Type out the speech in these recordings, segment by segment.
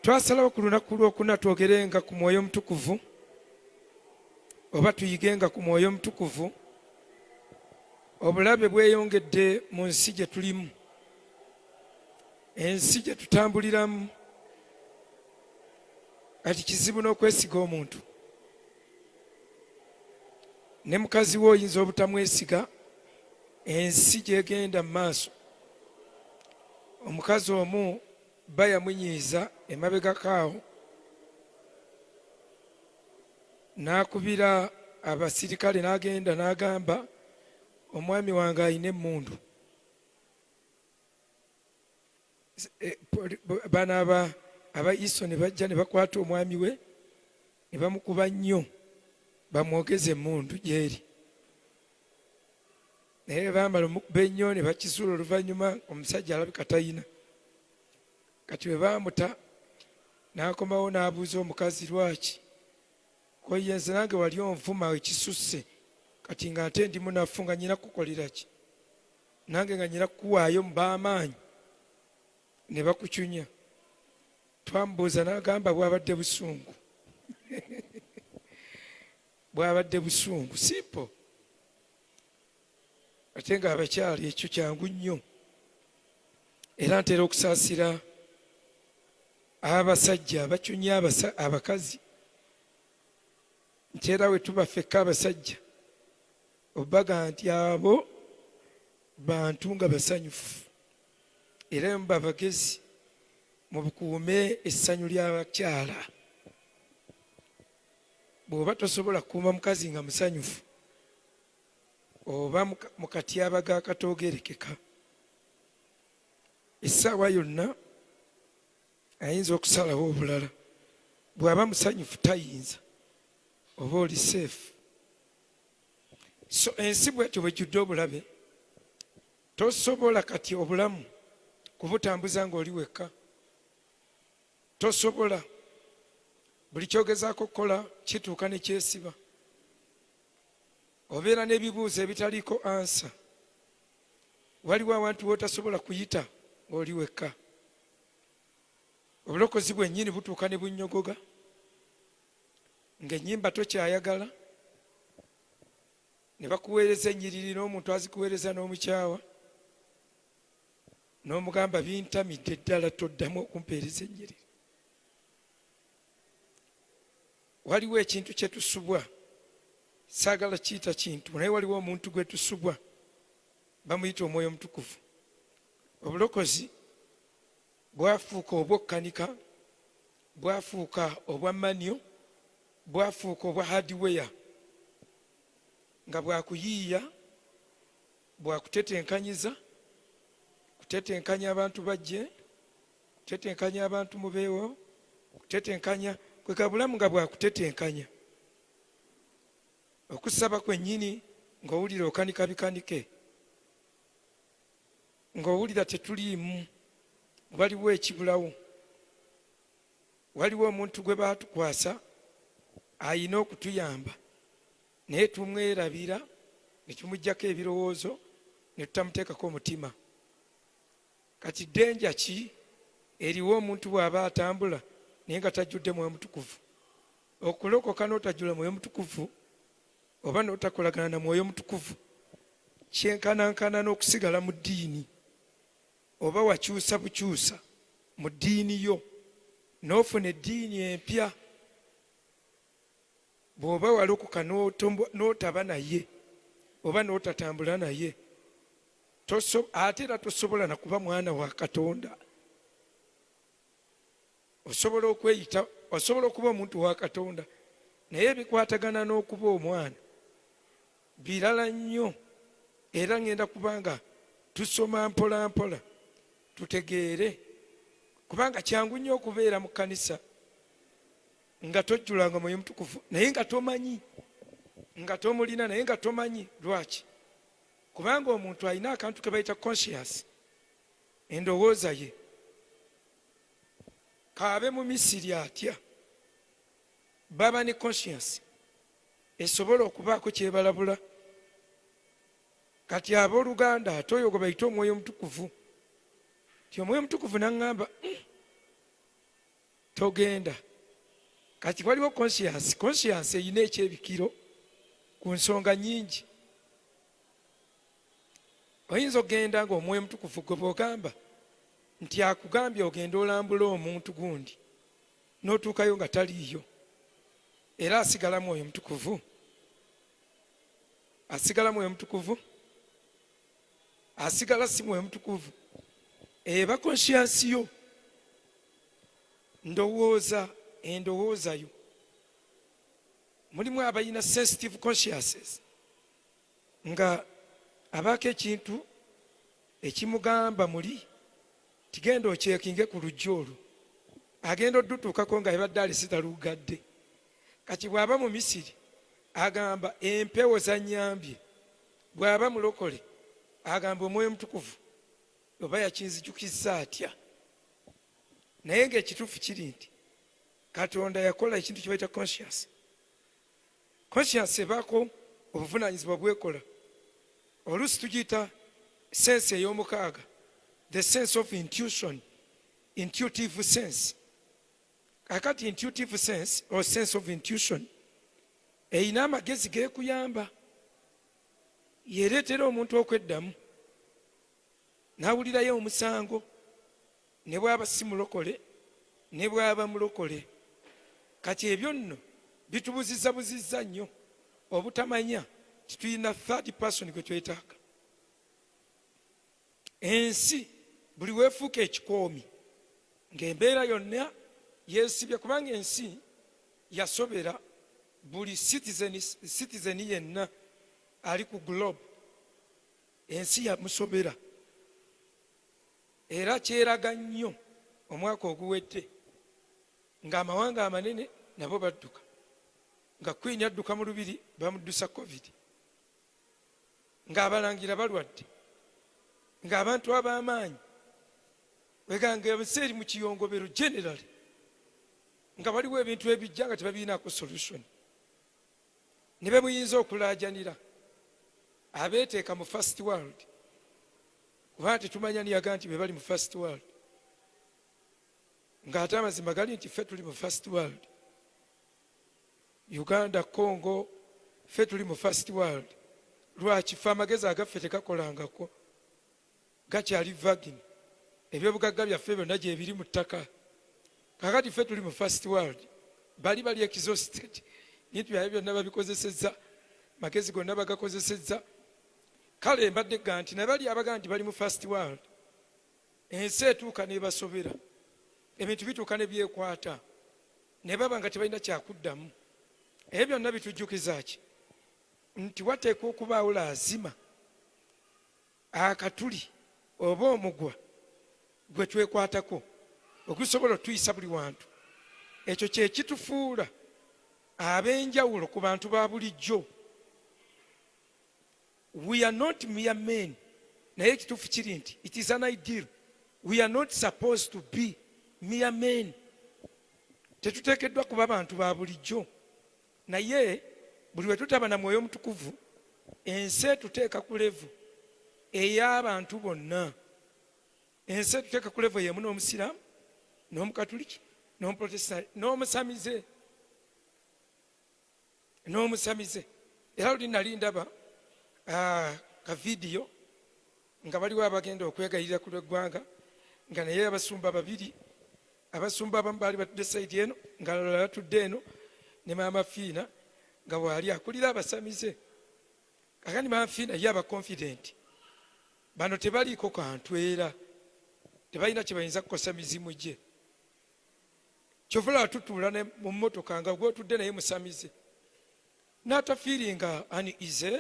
Twasalawo ku lunaku lwokuna twogerenga ku Mwoyo Mutukuvu oba tuyigenga ku Mwoyo Mutukuvu. Obulabe bweyongedde mu nsi gye tulimu, ensi gye tutambuliramu. Kati kizibu n'okwesiga omuntu, ne mukazi we oyinza obutamwesiga. Ensi gyegenda mu maaso, omukazi omu bba yamunyiiza emabegakaawo, n'akubira abasirikale n'agenda n'agamba omwami wange ayina emmundu. Bano Abayiso ne bajja ne bakwata omwami we ne bamukuba nnyo bamwogeze emmundu gyeri. Naye bamala omukuba ennyo ne bakisuula. Oluvannyuma omusajja alabika tayina. Kati bwe bamuta n'akomawo n'abuuza omukazi, lwaki koyenze nange wali onvuma ekisusse, kati nga nte ndi munafu nga nyina kukolera ki? Nange nga nyina kukuwaayo mu b'amaanyi ne bakucunya. Twamubuuza n'agamba bwabadde busungu. Bwabadde busungu, simple. Ate nga abakyali ekyo kyangu nnyo, era ntera okusaasira abasajja abacunya abakazi. Nkyera we tuba ffekka abasajja obaga nti abo bantu nga basanyufu, era muba bagezi mu bukuume essanyu ly'abakyala. Bw'oba tosobola kukuuma mukazi nga musanyufu, oba mu katyabaga akatoogerekeka, essaawa yonna ayinza okusalawo obulala. Bw'aba musanyufu tayinza, oba oli seefu. So ensi bwetyo bwejjudde obulabe, tosobola kati obulamu kubutambuza ng'oli wekka. Tosobola. Buli kyogezaako okukola kituuka ne kyesiba. Obeera n'ebibuuzo ebitaliiko ansa. Waliwo awantu w'otasobola kuyita ng'oli wekka. Obulokozi bwennyini butuuka ne bunnyogoga, ng'ennyimba tokyayagala, ne bakuweereza ennyiriri n'omuntu azikuweereza n'omukyawa, n'omugamba bintamidde ddala toddamu okumpeereza ennyiriri. Waliwo ekintu kye tusubwa, saagala kiyita kintu, naye waliwo omuntu gwe tusubwa, bamuyita Omwoyo Mutukuvu. Obulokozi bwafuuka obwokkanika, bwafuuka obwa manyo, bwafuuka obwa hardware, nga bwakuyiiya, bwakutetenkanyiza, kutetenkanya abantu bajje, kutetenkanya abantu mubeewo, kutetenkanya kweka bulamu nga bwakutetenkanya. Okusaba kwennyini ng'owulira okanika bikanike, ng'owulira tetuliimu, waliwo ekibulawo. Waliwo omuntu gwe baatukwasa ayina okutuyamba, naye tumwerabira ne tumuggyako ebirowoozo ne tutamuteekako omutima. Kati ddenja ki eriwo omuntu bw'aba atambula naye nga tajjudde Mwoyo Mutukuvu? Okulokoka n'otajjula Mwoyo Mutukuvu oba n'otakolagana na Mwoyo Mutukuvu kyenkanankana n'okusigala mu ddiini, oba wakyusa bukyusa mu ddiini yo n'ofuna eddiini empya. Bw'oba walokoka n'otaba naye oba n'otatambula naye, ate era tosobola na kuba mwana wa Katonda. Osobola okweyita, osobola okuba omuntu wa Katonda, naye bikwatagana n'okuba omwana birala nnyo. Era ngenda kubanga tusoma mpola mpola tutegeere, kubanga kyangu nnyo okubeera mu kkanisa nga tojjulanga Mwoyo Mutukuvu naye nga tomanyi, nga tomulina naye nga tomanyi. Lwaki? Kubanga omuntu alina akantu ke bayita conscience, endowooza ye. Kaabe mu Misiri atya, baba ne conscience esobola okubaako kyebalabula. Kati abooluganda ate oyo gwe bayita Omwoyo Mutukuvu, ti Omwoyo Mutukuvu n'aŋŋamba togenda. Kati waliwo conscience eyina ekyebikiro ku nsonga nnyingi. Oyinza okgenda ng'Omwoyo Mutukuvu gwe bw'ogamba nti akugambye ogenda olambula omuntu gundi n'otuukayo nga taliiyo, era asigala Mwoyo Mutukuvu. Asigala Mwoyo Mutukuvu? Asigala si Mwoyo Mutukuvu. Eba conscience yo, endowooza yo. Mulimu abayina sensitive consciences nga abaako ekintu ekimugamba muli tigenda okyekinge ku lujja olwo, agenda oddutuukako nga ebadde alisitalugadde. Kati bw'aba mu Misiri agamba empewo zannyambye, bw'aba mulokole agamba Omwoyo Mutukuvu oba yakinzijukizza atya. Naye ng'ekituufu kiri nti Katonda yakola ekintu kye bayita conscience. Conscience ebaako obuvunaanyizibwa bwekola. Oluusi tugiyita sense ey'omukaaga, the sense of intuition, intuitive sense. Kakati intuitive sense or sense of intuition eyina amagezi geekuyamba, yereetera omuntu okweddamu n'awulirayo omusango, ne bw'aba si mulokole ne bw'aba mulokole. Kati ebyo nno bitubuzizza nnyo obutamanya titulina third person gwe twetaaga. Ensi buli weefuuka ekikoomi ng'embeera yonna yeesibye, kubanga ensi yasobera buli citizen yenna ali ku globe. Ensi yamusobera, era kyeraga nnyo omwaka oguwedde ng'amawanga amanene nabo badduka, nga Queen adduka mu lubiri bamuddusa COVID, ng'abalangira balwadde, ng'abantu ab'amaanyi weganga ensi eri mu kiyongobero generally, nga waliwo ebintu ebijja nga tebabiinaako solution. Ne be muyinza okulaajanira abeeteeka mu first world, kubanga tetumanya niyaga nti be bali mu first world, ng'ate amazima gali nti ffe tuli mu first world. Uganda, Congo, ffe tuli mu first world. Lwaki? Ffe amagezi agaffe tekakolangako, gakyali vagin. Ebyobugagga byaffe byonna gye biri mu ttaka. Kakati ffe tuli mu first world, bali exhausted. Bintu byabwe byonna babikozesezza, magezi gonna bagakozesezza. Kale mbadde ga nti nabali abaga nti bali mu first world, ensi etuuka n'ebasobera, ebintu bituuka ne byekwata, ne baba nga tebalina kyakuddamu. Ebyo byonna bitujjukiza ki? Nti wateekwa okubaawo laazima akatuli oba omugwa gwe twekwatako okusobola otuyisa buli wantu. Ekyo kye kitufuula ab'enjawulo ku bantu ba bulijjo. We are not mere men. Naye ekituufu kiri nti it is an ideal. We are not supposed to be mere men. Tetuteekeddwa kuba bantu ba bulijjo. Naye buli we tutaba na Mwoyo Mutukuvu, ensi etuteeka ku levu ey'abantu bonna. Ensi etuteeka ku levu y'emu n'Omusiraamu, n'Omukatuliki, n'Omuprotestant, n'Omusamize. Era luli nali ndaba ka vidiyo nga baliwo abagenda okwegayirira ku lw'eggwanga, nga naye abasumba babiri, abasumba abamu baali batudde sayidi eno nga balala batudde eno, ne Maama Fiina nga waali akulira abasamize. Kakati Maama Fiina ye aba confident, bano tebaliiko kantu era tebalina kye bayinza kukosa mizimu gye. Kyovula tutuula mu mmotoka nga gw'otudde naye musamize, n'atafiiringa uneasy,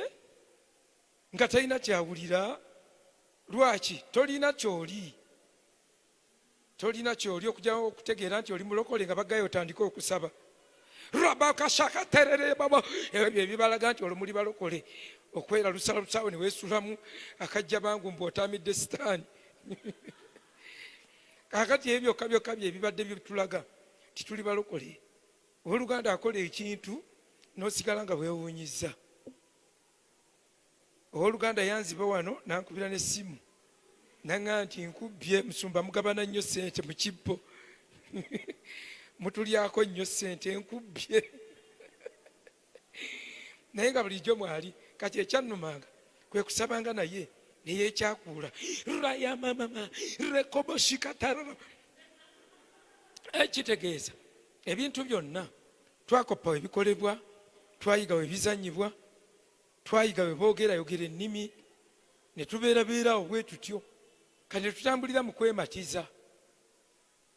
nga talina kyawulira. Lwaki? Tolina kyoli okujyawo okutegeera nti oli mulokole nga bagayo otandike okusaba rabakashaka terere baba, ebyo ebibalaga nti olwo muli balokole. Okwera lusalaawo ne weesulamu akajja bangu mbw'otamidde sitaani. Kakati ebyo byokka ebibadde bitulaga tituli balokole. Owooluganda akola ekintu n'osigala nga weewuunyizza. Owooluganda yanziba wano nankubira n'essimu naŋŋamba nti nkubbye, musumba mugabana nnyo ssente mu kibbo. mutulyako nnyo ssente enkubbye naye nga bulijjo mwali kati ekyannumanga kwe kusabanga naye neyekyakuula rayamamama rekoboshikatarara. Ekitegeeza ebintu byonna twakoppa we bikolebwa, twayiga we bizanyibwa, twayiga we boogerayogera ennimi, ne tubeerabeerawo bwe tutyo kati ne tutambulira mu kwematiza.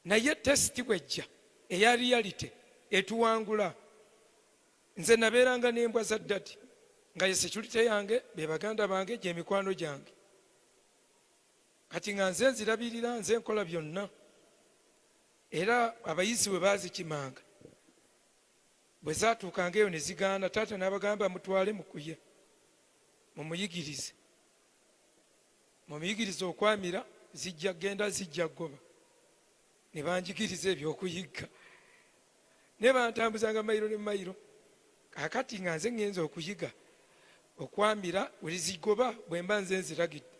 Naye tesiti bwejja eya reality etuwangula. Nze nabeeranga n'embwa za ddati nga ye security yange be baganda bange gye mikwano gyange. Kati nga nze nzirabirira, nze nkola byonna. Era abayizi bwe baazikimanga bwe zaatuukanga eyo ne zigaana, taata n'abagamba mutwale mukuye mumuyigirize. Mumuyigirize okwamira, zijja genda zijja goba. Ne banjigiriza ebyokuyigga. Ne bantambuzanga mayiro ne mayiro. Kakati nga nze ngenza okuyiga okwamira bwe zigoba bwe mba nze nziragidde.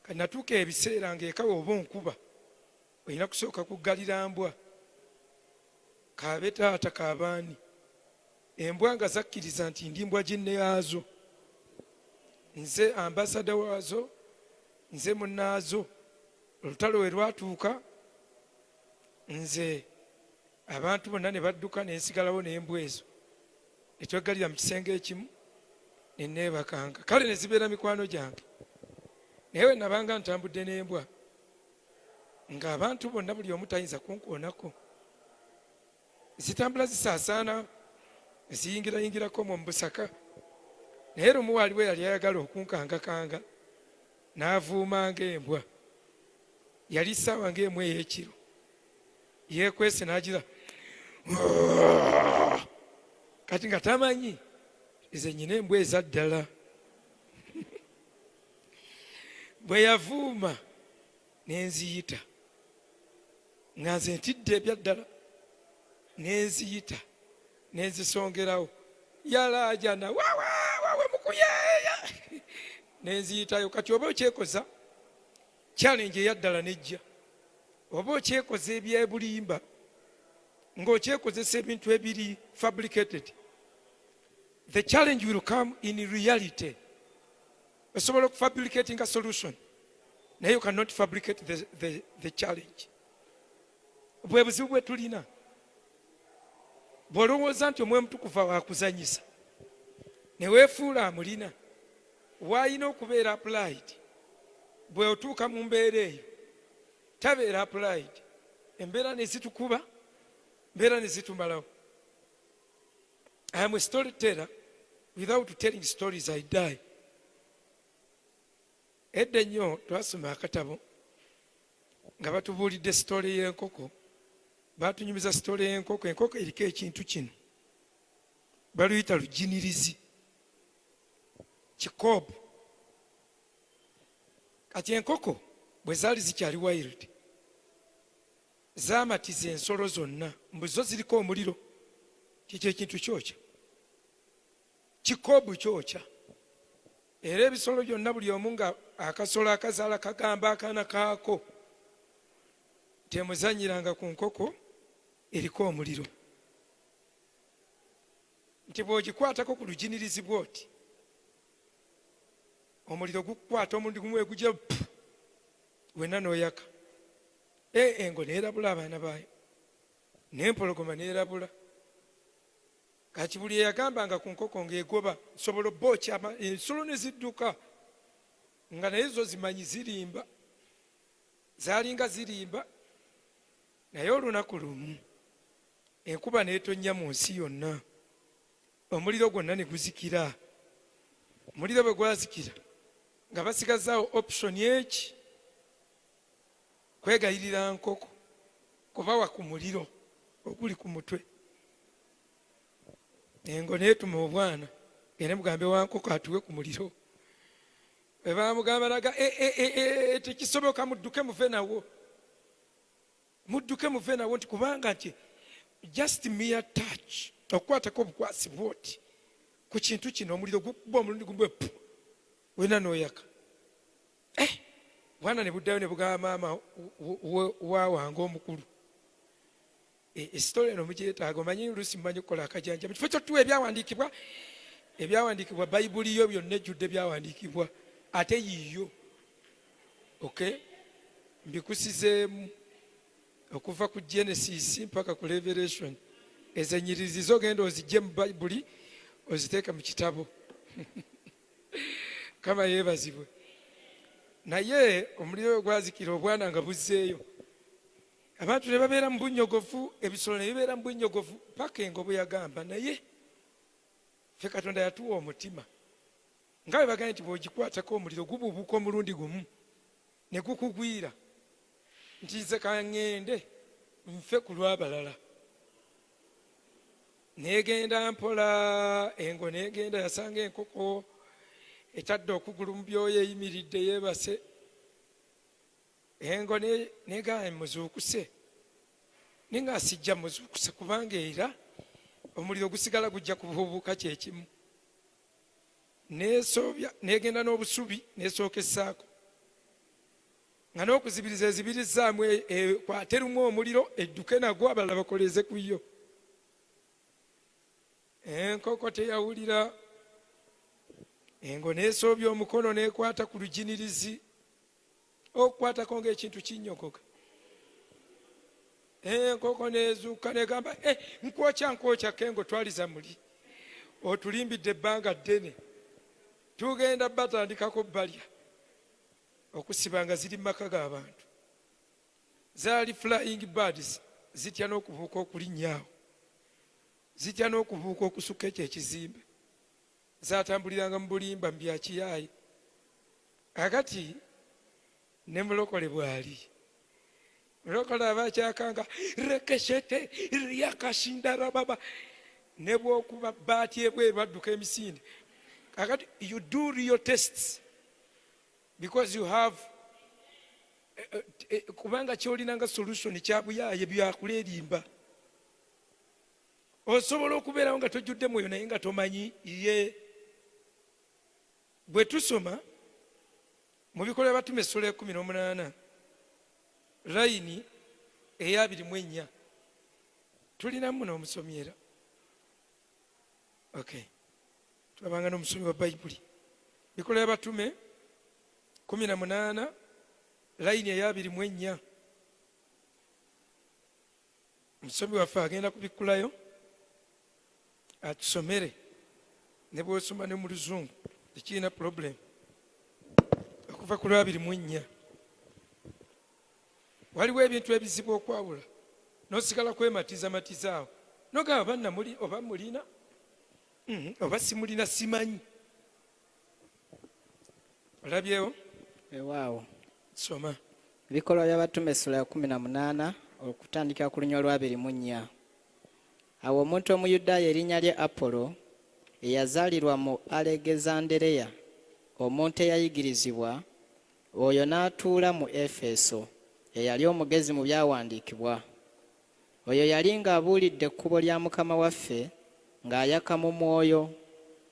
Kati natuuka ebiseera ng'ekawe oba onkuba olina kusooka kuggalira mbwa. Kaabe taata kaabaani. Embwa nga zakkiriza nti ndi mbwa ginne yaazo. Nze ambasada waazo, nze munnaazo. Olutalo we lwatuuka, nze abantu bonna ne badduka ne nsigalawo n'embwa ezo. Ne tweggalira mu kisenge ekimu ne neebakanga. Kale ne zibeera mikwano gyange. Naye we nabanga ntambudde n'embwa ng'abantu bonna buli omu tayinza kunkoonako. Zitambula zisaasaana, ziyingirayingirako mu busaka. Naye lumu waaliwo yali ayagala okunkangakanga n'avuuma ng'embwa. Yali ssaawa ng'emu ey'ekiro. Yeekwese n'agira kati nga tamanyi nze nnyina embwa eza ddala. Bwe yavuuma n'enziyita nga nze ntidde ebya ddala, n'enziyita n'enzisongerawo yalaajana wawe mukuyeeya n'enziyitayo. Kati oba okyekoza challenge eya ddala nejja, oba okyekoza ebyebulimba ng'okyekozesa ebintu ebiri fabricated, the challenge will come in reality. Osobola okufabricating a solution naye you cannot fabricate the challenge. Bwe buzibu bwe tulina. Bw'olowooza nti omwe mutukuvu wakuzanyisa ne weefuula amulina, w'alina okubeera applied. Bwe otuuka mu mbeera eyo tabeera applied. Embeera ne zitukuba, embeera ne zitumalawo. I am a storyteller. Without telling stories I die. Edda ennyo twasoma akatabo nga batubuulidde sitole y'enkoko. Baatunyumiza sitole y'enkoko. Enkoko eriko ekintu kino baluyita lujinirizi, kikoobu. Kati enkoko bwe zaali zikyali wild zaamatiza ensolo zonna, mbu zo ziriko omuliro. Kikyo ekintu kyokya, kikoobu kyokya. Era ebisolo byonna buli omu nga akasolo akazaala kagamba akaana kaako temuzanyiranga ku nkoko eriko omuliro. Nti bw'ogikwatako ku lujinirizi bw'oti omuliro gukukwata, omundi gumu egujja wenna n'oyaka. Engo neerabula abaana baayo, n'empologoma neerabula. Kati buli eyagambanga ku nkoko ng'egoba sobola bookya ensolo ne zidduka nga naye zo zimanyi zirimba. Zaalinga zirimba. Naye olunaku lumu enkuba n'etonnya mu nsi yonna, omuliro gwonna ne guzikira. Omuliro bwe gwazikira nga basigazaawo option eki kwegayirira nkoko kubawa ku muliro oguli ku mutwe. Engo neetuma obwana gende mugambe wa nkoko atuwe ku muliro. Bwe baamugamba naga tekisoboka, mudduke muve nawo, mudduke muve nawo, nti kubanga nti just mere touch, okukwatako obukwasi bwoti ku kintu kino omuliro gukuba omulundi gumu wena n'oyaka. Bwana ne buddayo ne bugamba maama waawange omukulu esitole eno mugyetaaga. Omanyi oluusi mumanyi okukola akajanja mu kifo kyottuwa ebyawandiikibwa bayibuli yo byonna ejjudde ebyawandiikibwa ate yiyo. Okay, mbikusizeemu okuva ku Genesis mpaka ku Revelation. Ezo ennyiriri zogenda ozijje mu bayibuli oziteeke mu kitabo. Kama yeebazibwe. Naye omuliro gwazikira obwana nga buzzeeyo, abantu ne babeera mu bunnyogovu, ebisolo ne bibeera mu bunnyogovu paka engo bwe yagamba. Naye ffe Katonda yatuwa omutima nga bwe bagambye nti bw'ogikwatako omuliro gubuubuuka omulundi gumu ne gukugwira, nti nze kaŋŋende nfe ku lw'abalala. Neegenda mpola, engo neegenda yasanga enkoko etadde okugulu mu byoyo eyimiridde yeebase. Engo negamba muzuukuse, naye nga sijja muzuukuse kubanga era omuliro gusigala gujja kubuubuuka kyekimu. Neesoobya, negenda n'obusubi neesookesaako nga n'okuzibiriza ezibirizzaamu kwaterumu omuliro edduke nagwo abalala bakoleze ku yo. Enkoko teyawulira. Engo neesoobya omukono neekwata ku lujinirizi, okukwatako ng'ekintu kinnyogoga. Enkoko neezuuka negamba, nkwokya kengo twaliza muli, otulimbidde ebbanga ddene, tugenda batandikako balya. Okusiba nga ziri mu maka g'abantu. Zaali flying birds, zitya n'okubuuka okulinnyawo, zitya n'okubuuka okusuka ekyo ekizimbe. Zaatambuliranga mu bulimba mu byakiyaayi. Akati ne mulokole bw'ali, mulokole aba akyakanga rekeshete ryakasindarababa, ne bw'okuba baati ebweru badduka emisinde. Akati you do your tests because you have kubanga kyolinanga solution kyabuyaaye byakula erimba. Osobola okubeerawo nga tojjudde mwoyo naye nga tomanyi ye. Bwe tusoma mu Bikolwa by'Abatume essula 18 layini eya 24 tulinamu n'omusomi era. Okay, tulabanga n'omusomi wa bayibuli. Bikolwa by'Abatume 18 layini eya 24. Omusomi waffe agenda kubikkulayo atusomere, ne bw'osoma ne mu Luzungu tekirina problem. Okuva ku 24 waliwo ebintu ebizibu okwawula, n'osigala kwematizamatizaawo nogamba banna muli oba mulina oba simulina simanyi. Olabyewo? Ewaawo. Soma. Bikolwa by'Abatume essula ya 18 okutandika ku lunya olwa 24. Awo omuntu Omuyudaaya erinnya lye Apolo, eyazaalirwa mu Alegezandereya, omuntu eyayigirizibwa, oyo n'atuula mu Efeso, eyali omugezi mu byawandiikibwa. Oyo yali ng'abuulidde ekkubo lya Mukama waffe ng'ayaka mu mwoyo,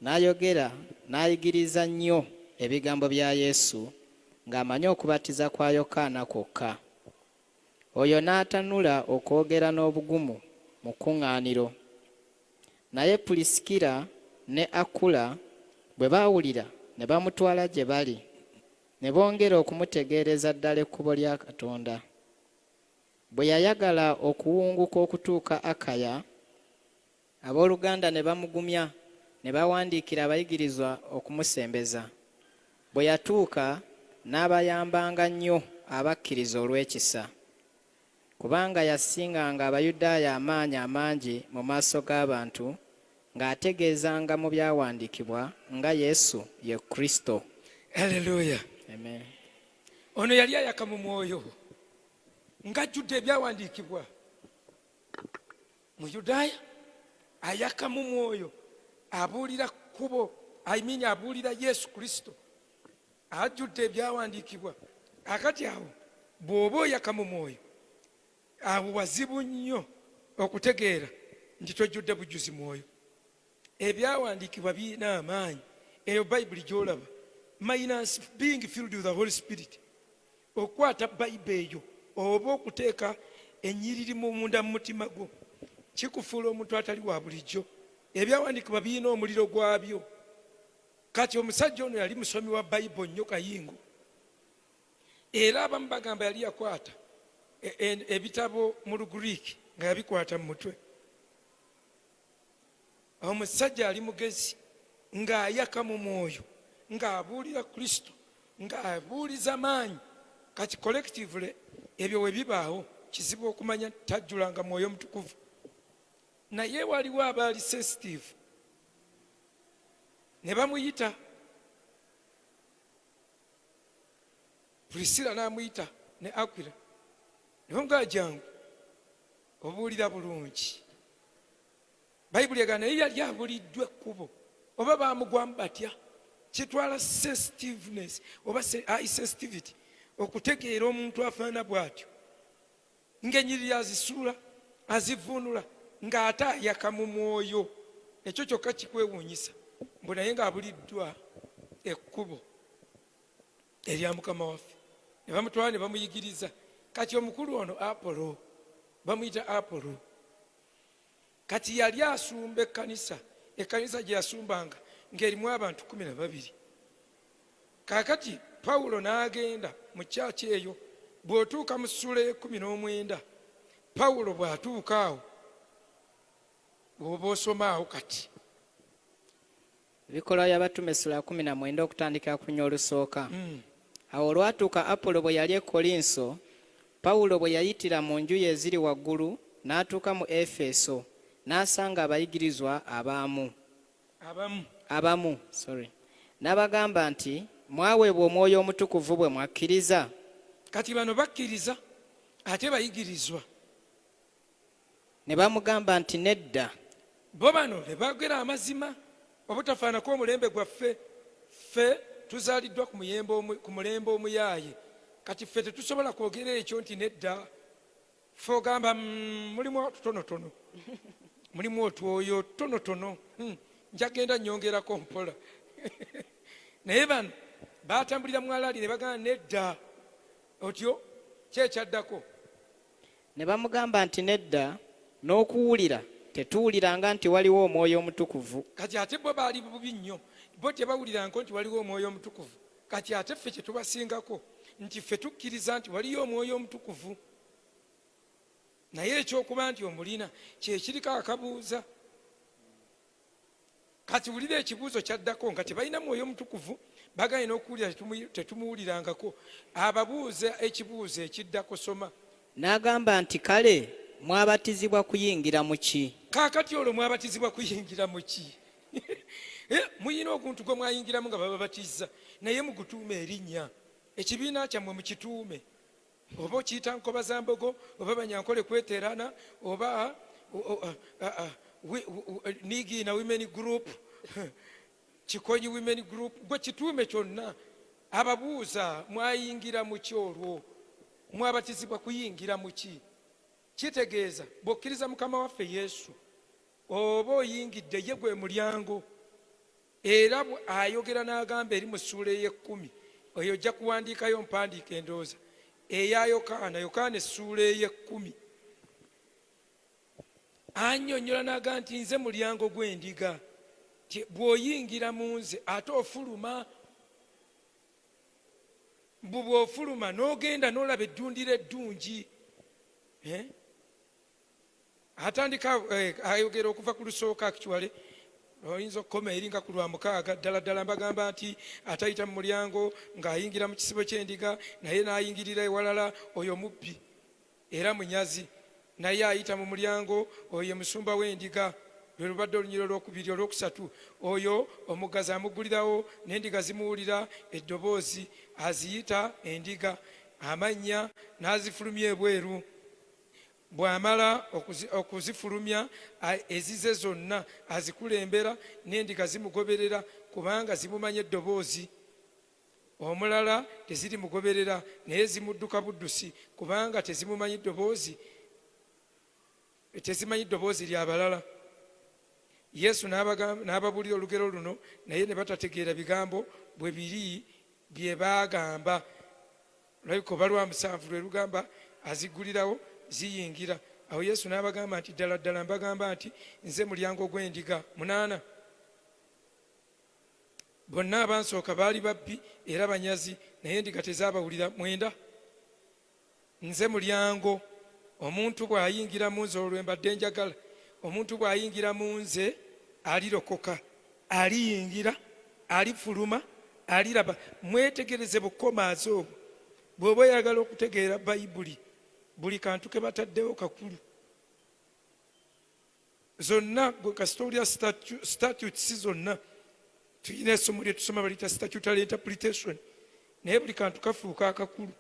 n'ayogera n'ayigiriza nnyo ebigambo bya Yesu, ng'amanyi okubatiza kwa Yokaana kwokka. Oyo n'atanula okwogera n'obugumu mu kkuŋŋaaniro. Naye Pulisikira ne Akula bwe baawulira ne bamutwala gye bali, ne bongera okumutegeereza ddala ekkubo lya Katonda. Bwe yayagala okuwunguka okutuuka Akaya, abooluganda ne bamugumya ne bawandiikira abayigirizwa okumusembeza. Bwe yatuuka n'abayambanga nnyo abakkiriza olw'ekisa, kubanga yasinganga Abayudaaya amaanyi amangi mu maaso g'abantu, ng'ategeezanga mu byawandiikibwa nga Yesu ye Kristo. Haleluya. Amen. Ono yali ayaka mu mwoyo ng'ajjudde ebyawandiikibwa. Muyudaaya ayaka mu mwoyo, abuulira kkubo, abuulira Yesu Kristo, ajjudde ebyawandiikibwa. Akati awo bw'oba oyaka mu mwoyo, awo wazibu nnyo okutegeera nti tojjudde bujjuzi mwoyo. Ebyawandiikibwa birina amaanyi. Eyo bayibuli gy'olaba, minus being filled with the Holy Spirit. Okwata bayibuli eyo oba okuteeka ennyiriri mu munda mu mutima gwo kikufuula omuntu atali wa bulijjo. Ebyawandiikibwa birina omuliro gwabyo. Kati omusajja ono yali musomi wa Bayibuli nnyo kayingo, era abamu bagamba yali yakwata ebitabo mu Lugriiki nga yabikwata mu mutwe. Omusajja ali mugezi ng'ayaka mu mwoyo, ng'abuulira Kristo, ng'abuuliza maanyi. Kati collectively ebyo we bibaawo kizibu okumanya tajjulanga mwoyo mutukuvu. Naye waliwo abaali sensitive ne bamuyita, Priscilla n'amuyita ne Aquila, ne bamugamba jangu obuulira bulungi. Bayibuli egamba naye yali abuliddwa ekkubo, oba baamugwamu batya. Kitwala sensitiveness oba high sensitivity okutegeera omuntu afaana bw'atyo, ng'ennyiriri azisuula azivuunula ng'ate ayaka mu mwoyo. Ekyo kyokka kikwewuunyisa, mbu naye ng'abuliddwa ekkubo erya Mukama waffe. Ne bamutwala ne bamuyigiriza. Kati omukulu ono Apolo, bamuyita Apolo, kati yali asumba ekkanisa. Ekkanisa gye yasumbanga ng'erimu abantu 12. Kaakati Pawulo n'agenda mu kyaki eyo. Bw'otuuka mu ssula y'e19, Pawulo bw'atuuka awo, bw'oba osoma awo kati. Ebikolwa by'Abatume ssula ya 19 okutandikira ku lunya olusooka. Awo olwatuuka Apolo bwe yali e Kolinso, Pawulo bwe yayitira mu njuyi eziri waggulu n'atuuka mu Efeso, n'asanga abayigirizwa abamu n'abagamba nti, mwaweebwa Omwoyo Omutukuvu bwe mwakkiriza? Kati bano bakkiriza ate bayigirizwa. Ne bamugamba nti nedda. Bo bano ne baagera amazima obutafaanako omulembe gwaffe. Ffe tuzaaliddwa ku mulembe omuyaaye. Kati ffe tetusobola kwogera ekyo nti nedda. Ffe ogamba mulimu otutonotono, mulimu otwoyo tonotono, njagenda nnyongerako mpola. Naye bano baatambulira mwalaali ne bagamba nedda. Otyo kyekyaddako. Ne bamugamba nti nedda, n'okuwulira tetuwuliranga nti waliwo Omwoyo Omutukuvu. Kati ate bo baali bubi nnyo, bo tebawuliranga nti waliwo Omwoyo Omutukuvu. Kati ate ffe kye tubasingako nti ffe tukkiriza nti waliyo Omwoyo Omutukuvu. Naye ekyokuba nti omulina kyekiriko akabuuza. Kati wulira ekibuuzo kyaddako nga tebalina Mwoyo Omutukuvu, bagaanye n'okuwulira tetumuwulirangako. Ababuuza ekibuuzo ekiddako soma. N'agamba nti kale mwabatizibwa kuyingira mu ki? Kaakati olwo mwabatizibwa kuyingira mu ki? Muyina oguntu gwe mwayingiramu nga bababatiza, naye mugutuume erinnya. Ekibiina kyammwe mukituume. Oba okiyita Nkoba za Mbogo, oba Banyankole Kweterana, oba Nigiina Women Group, Kikonyi Women Group, gwe kituume kyonna. Ababuuza mwayingira mu ki olwo? Mwabatizibwa kuyingira mu ki? Kitegeeza bw'okkiriza Mukama waffe Yesu oba oyingidde, ye gwe mulyango. Era ayogera n'agamba eri mu ssuula ey'E10, oyo ojja kuwandiikayo mpandiika endowooza eya Yokaana essuula ey'E10. Annyonnyola n'agamba nti nze mulyango gw'endiga, bw'oyingira mu nze ate ofuluma. Bw'ofuluma n'ogenda n'olaba eddundiro eddungi. Atandika ayogera okuva ku lusooka actually, oyinza okukoma eringa ku Lwamukaaga. Ddala ddala mbagamba nti atayita mu mulyango ng'ayingira mu kisibo ky'endiga, naye n'ayingirira ewalala, oyo mubbi era munyazi. Naye ayita mu mulyango, oyo musumba w'endiga. Lwe lubadde olunyiro olwokubiri. Olwokusatu, oyo omuggazi amuggulirawo n'endiga zimuwulira eddoboozi, aziyita endiga, amannya n'azifulumya ebweru. Bw'amala okuzifulumya ezize zonna azikulembera, n'endiga zimugoberera kubanga zimumanya eddoboozi. Omulala tezirimugoberera naye zimudduka buddusi kubanga tezimumanyi ddoboozi, tezimanyi ddoboozi ly'abalala. Yesu n'ababuulira olugero luno, naye ne batategeera bigambo bwe biri bye baagamba. Olabika oba Lwa 7 lwe lugamba aziggulirawo ziyingira. Awo Yesu n'abagamba nti ddala ddala mbagamba nti nze mulyango gw'endiga. 8 bonna abansooka baali babbi era banyazi, naye endiga tezaabawulira. 9 nze mulyango, omuntu bw'ayingira mu nze, olwo mbadde njagala, omuntu bw'ayingira mu nze alirokoka, aliyingira, alifuluma, aliraba. Mwetegereze bukomaazi obwo bw'oba oyagala okutegeera bayibuli. Buli kantu ke bataddewo kakulu. Zonna kasita olya statutes zonna, tulina essomo lye tusoma baliyita statutory interpretation, naye buli kantu kafuuka akakulu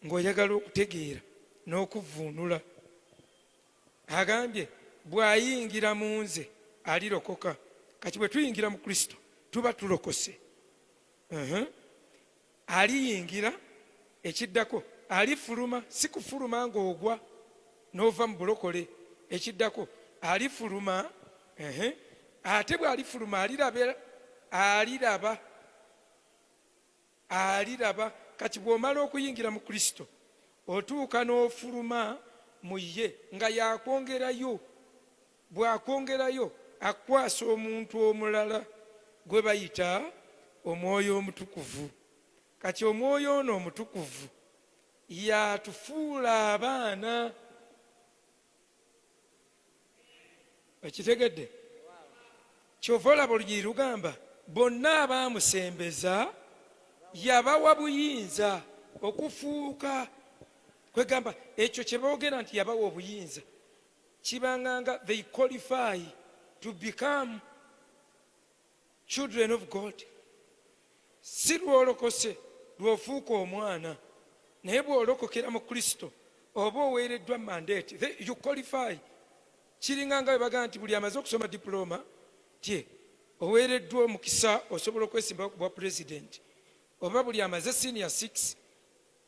ng'oyagala okutegeera n'okuvvuunula. Agambye bw'ayingira mu nze alirokoka. Kati bwe tuyingira mu Kristo tuba tulokose. Aliyingira, ekiddako alifuluma, si kufuluma ng'ogwa n'ova mu bulokole. Ekiddako alifuluma, ate bw'alifuluma aliraba. Kati bw'omala okuyingira mu Kristo otuuka n'ofuluma mu ye nga yakwongerayo. Bw'akwongerayo akwasa omuntu omulala gwe bayita omwoyo omutukuvu. Kati omwoyo ono omutukuvu yatufuula abaana. Okitegedde? Kyova olaba olunyiri lugamba bonna abaamusembeza yabawa buyinza okufuuka. Kwegamba ekyo kye boogera nti yabawa obuyinza kibanganga they qualify to become children of God. Si lwolokose lwofuuka omwana, naye bw'olokokera mu Kristo oba oweereddwa mandate, you qualify. Kiringanga bwe bagamba nti buli amaze okusoma diploma tye oweereddwa omukisa osobola okwesimba ku bwa president, oba buli amaze senior 6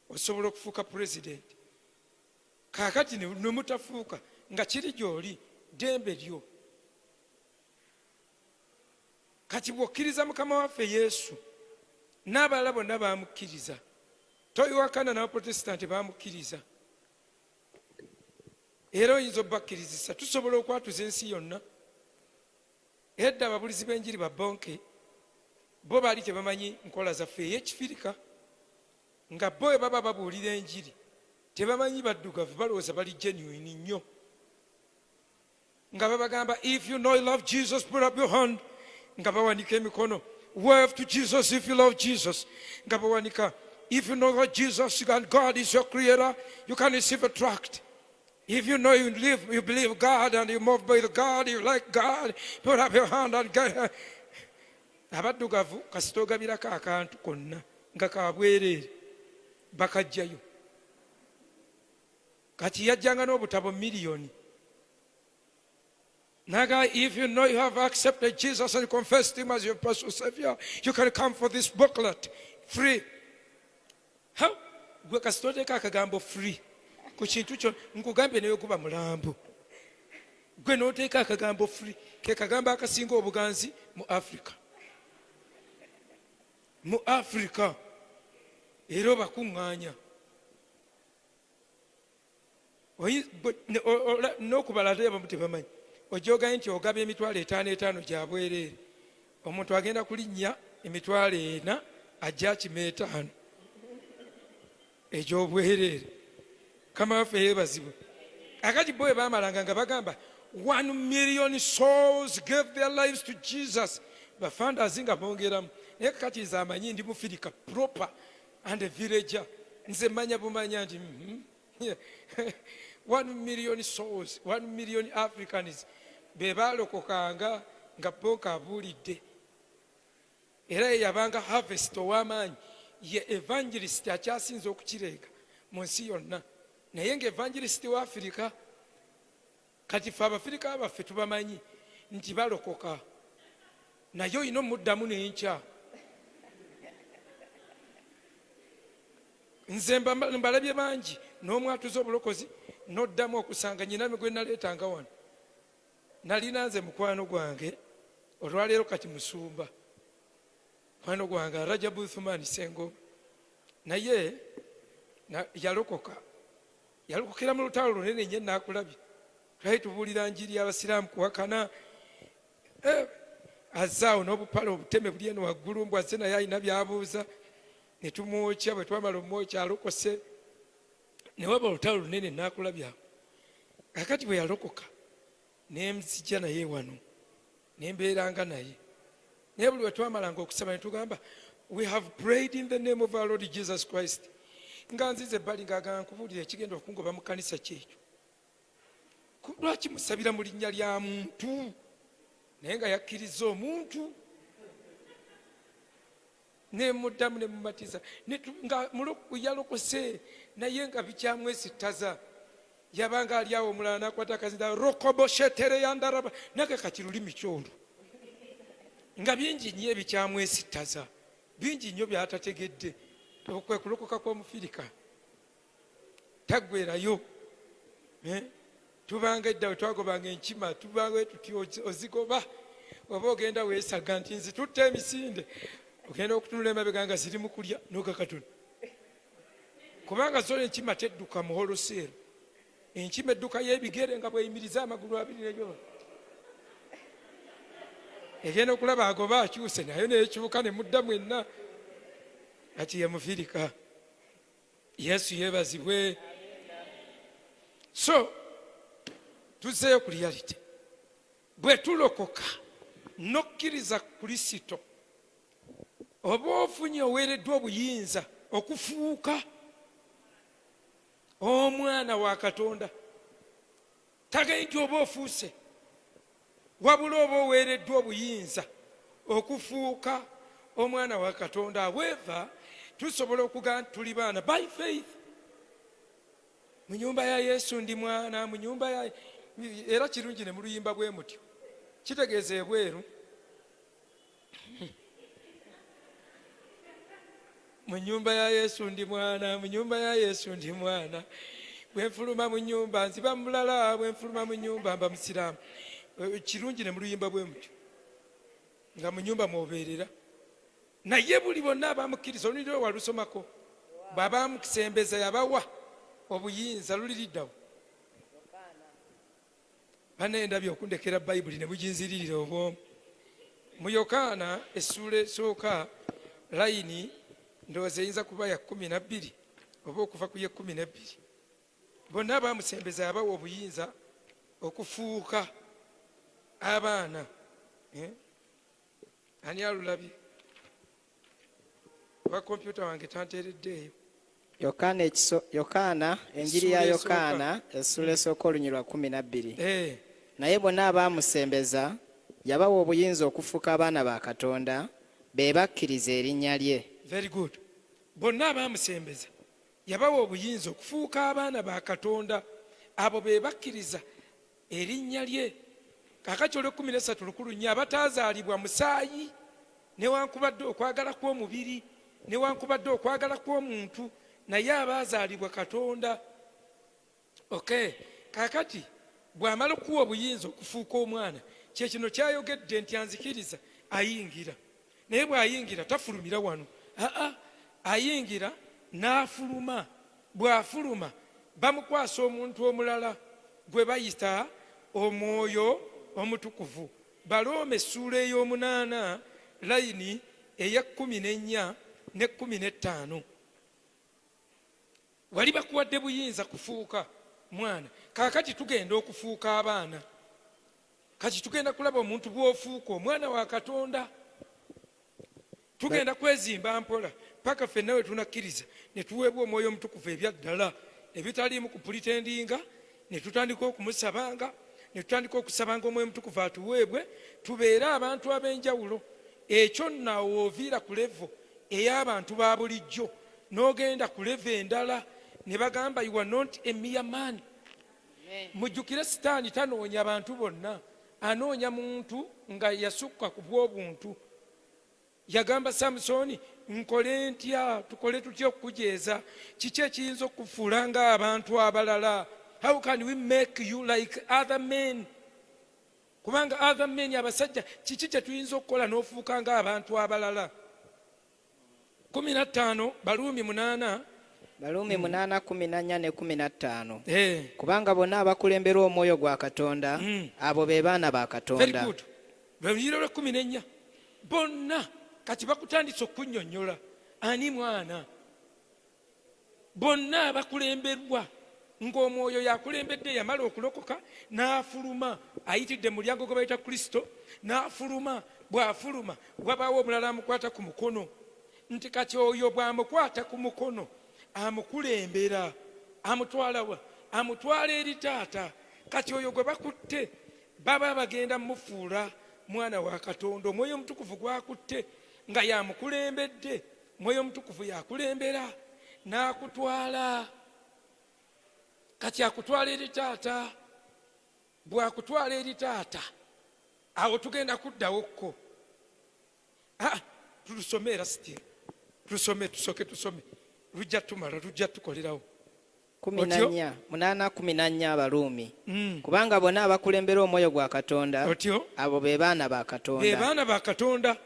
osobola okufuuka president. Kaakati ne mutafuuka nga kiri gy'oli, ddembe lyo. Kati bw'okkiriza Mukama waffe Yesu, n'abalala bonna baamukkiriza. Toyiwakana n'abaprotesitanti baamukkiriza. Era oyinza obbakkirizisa. Tusobola okwatuza ensi yonna. Edda ababulizi b'enjiri babbonke bo baali tebamanyi nkola zaffe ey'ekifirika, nga bo bwe baba babuulira enjiri tebamanyi baddugavu, balowooza bali genuine nnyo. Nga babagamba if you know you love Jesus put up your hand, nga bawanika emikono. Wave to Jesus if you love Jesus, nga bawanika. If you know that Jesus and God is your creator, you can receive a tract. If you know you believe God and you move by the God, you like God, put up your hand and get. Abaddugavu kasita ogabirako akantu konna nga kabwereere bakajjayo. Kati yajjanga n'obutabo miliyoni. Naga, if you know you have accepted Jesus and confessed him as your personal savior, you can come for this booklet free. How? Gwe kasita oteeka akagambo free ku kintu kyo, nkugambye naye kuba mulambo. Gwe n'oteeka akagambo free, ke kagambo akasinga obuganzi mu Africa. Mu Africa era obakuŋŋaanya. N'okubala ate abamu tebamanyi. Ojoogaye nti ogaba emitwalo 5 gya bwereere, omuntu agenda kulinnya emitwalo 4 ajja kime 5 egy'obwereere. Kama waffe yeebazibwe. Akati bo bwe baamalanga nga bagamba 1 million souls gave their lives to Jesus, bafandazi nga bongeramu. Naye kakati nze amanyi ndi mufirika proper and a villager, nze manya bumanya nti 1 million souls, 1 million Africans be baalokokanga nga bonka abuulidde. Era ye yabanga harvest ow'amaanyi, ye evangelist akyasinze okukireega mu nsi yonna. Naye nga evangelist wa Afirika, kati ffe Abafirika baffe tubamanyi nti balokoka, naye olina omuddamu n'enkya. Nze mbalabye bangi n'omwatuza obulokozi n'oddamu okusanga nyinami gwe naleetanga wano. Nalina nze mukwano gwange olwaleero kati musumba, mukwano gwange Rajabu Thuman Sengo, naye yalokoka yalokokera mu lutalo lunene nnyo naakulabye. Twali tubuulira njiri y'abasiraamu kuwakana azaawo n'obupale obuteme buli eno waggulu mbw azze naye alina byabuuza ne tumwokya. Bwe twamala omwokya alokose ne waba olutalo lunene naakulabyawo. Kakati bwe yalokoka ne muzijja naye wano ne mbeeranga naye. Naye buli we twamalanga okusaba ne tugamba we have prayed in the name of our Lord Jesus Christ. Nga nzize ebbali ng'agamba nkubuulira ekigenda okungoba mu kkanisa kyekyo. Lwaki musabira mu linnya lya muntu naye nga yakkiriza omuntu? Ne muddamu ne mumatiza nga yalokose naye nga bikyamwesittaza. Yabanga ali awo omulala nakwata akazinda rokoboshetere yandaraba nage kati lulimi kyolwo nga bingi nnyo ebikyamwesittaza, bingi nnyo byatategedde. Okwe kulokoka kw'Omufirika taggwerayo. Tubanga edda we twagobanga enkima tubanga tuti ozigoba oba ogenda weesaga nti nzi tutta emisinde, ogenda okutunula emabega nga ziri mu kulya n'ogakatuna. Kubanga zola enkima tedduka mu holoseero, enkima edduka y'ebigere nga bweyimiriza amagulu abiri n'ejoba. Egenda okulaba agoba akyuse naye neekibuka ne mudda mwenna. Kati ye Mufirika. Yesu yeebazibwe. So tuzzeeyo ku reality. Bwe tulokoka n'okkiriza Kristo, oba ofunye oweereddwa obuyinza okufuuka omwana wa Katonda. Tagaye nti oba ofuuse, wabula oba oweereddwa obuyinza okufuuka omwana wa Katonda. However, tusobola okugamba nti tuli baana by faith. Mu nnyumba ya Yesu ndi mwana, mu nnyumba ya era kirungi ne mu luyimba bwe mutyo. Kitegeeza ebweru mu nnyumba ya Yesu ndi mwana, mu nnyumba ya Yesu ndi mwana. Bwe nfuluma mu nnyumba nziba mulala, bwe nfuluma mu nnyumba mba musiraamu. Kirungi ne mu luyimba bwe mutyo nga mu nnyumba mwobeerera. Naye buli bonna abamukkiriza oluliro walusomako bw'abamukisembeza yabawa obuyinza luliriddawo. Banendabye okundekera Bayibuli ne muginziririra obwomu. Mu Yokaana essuula esooka layini ndowooza eyinza kuba ya 12 oba okuva ku ye 12. Bonna abamusembeza yabawa obuyinza okufuuka abaana. Ani alulabye? Oba kompyuta wange tanteereddeeyo. Yokaana enjiri ya Yokaana essuula esooka olunyiri lwa 12. Naye bonna abaamusembeza yabawa obuyinza okufuuka abaana ba Katonda be bakkiriza erinnya lye. Very good. Bonna abaamusembeza yabawa obuyinza okufuuka abaana ba Katonda abo be bakkiriza erinnya lye. Kaakati olwo 13 lukulu nnyo abataazaalibwa musaayi newankubadde okwagala kw'omubiri newankubadde okwagala kw'omuntu, naye abaazaalibwa Katonda. Okay, kaakati bw'amala okuwa obuyinza okufuuka omwana, kyekino kyayogedde nti anzikiriza ayingira. Naye bw'ayingira tafulumira wano, ayingira n'afuluma. Bw'afuluma bamukwasa omuntu omulala gwe bayita Omwoyo Omutukuvu. Balooma essuula ey'omunaana layini eya 14 ne 15. Wali bakuwadde buyinza kufuuka mwana. Kaakati tugenda okufuuka abaana. Kati tugenda kulaba omuntu bw'ofuuka omwana wa Katonda. Tugenda kwezimba mpola paka ffenna we tunakkiriza ne tuweebwa Omwoyo Omutukuvu ebyaddala ebitaliimu kupulitendinga, ne tutandika okumusabanga, ne tutandika okusabanga Omwoyo Omutukuvu atuweebwe tubeere abantu ab'enjawulo. Ekyo naawe oviira ku levo ey'abantu ba bulijjo n'ogenda ku levo endala ne bagamba you are not a mere man. Mujjukire Sitaani tanoonya bantu bonna, anoonya muntu nga yasukka ku bw'obuntu. Yagamba Samusoni, nkole ntya, tukole tutya okukujeeza, kiki ekiyinza okufuula ng'abantu abalala? How can we make you like other men? Kubanga other men abasajja kiki kye tuyinza okukola n'ofuuka ng'abantu abalala? 15 Baluumi 8 Baluumi 8:14 ne 15. Eh. Kubanga bonna abakulemberwa omwoyo gwa Katonda abo be baana ba Very Katonda. good. Lwebiro lwe 14 bonna kati bakutandise okunnyonnyola ani mwana. Bonna abakulemberwa ng'omwoyo yakulembedde yamala okulokoka n'afuluma ayitidde mu mulyango gwe bayita Kristo n'afuluma. Bw'afuluma wabaawo omulala amukwata ku mukono nti kati oyo bw'amukwata ku mukono amukulembera amutwalawa amutwala eri taata. Kati oyo gwe bakutte baba bagenda mufuula mwana wa Katonda. Omwoyo omutukuvu gwakutte nga yamukulembedde. Omwoyo omutukuvu yakulembera n'akutwala. Kati akutwala eri taata. Bw'akutwala eri taata awo tugenda kuddawokko. Tulusome era siti tusome tusome lujja tumala lujja tukolerawo. 8:14 Abaluumi. Kubanga bonna abakulembera omwoyo gwa Katonda otyo abo be baana ba be Katonda. baana ba Katonda.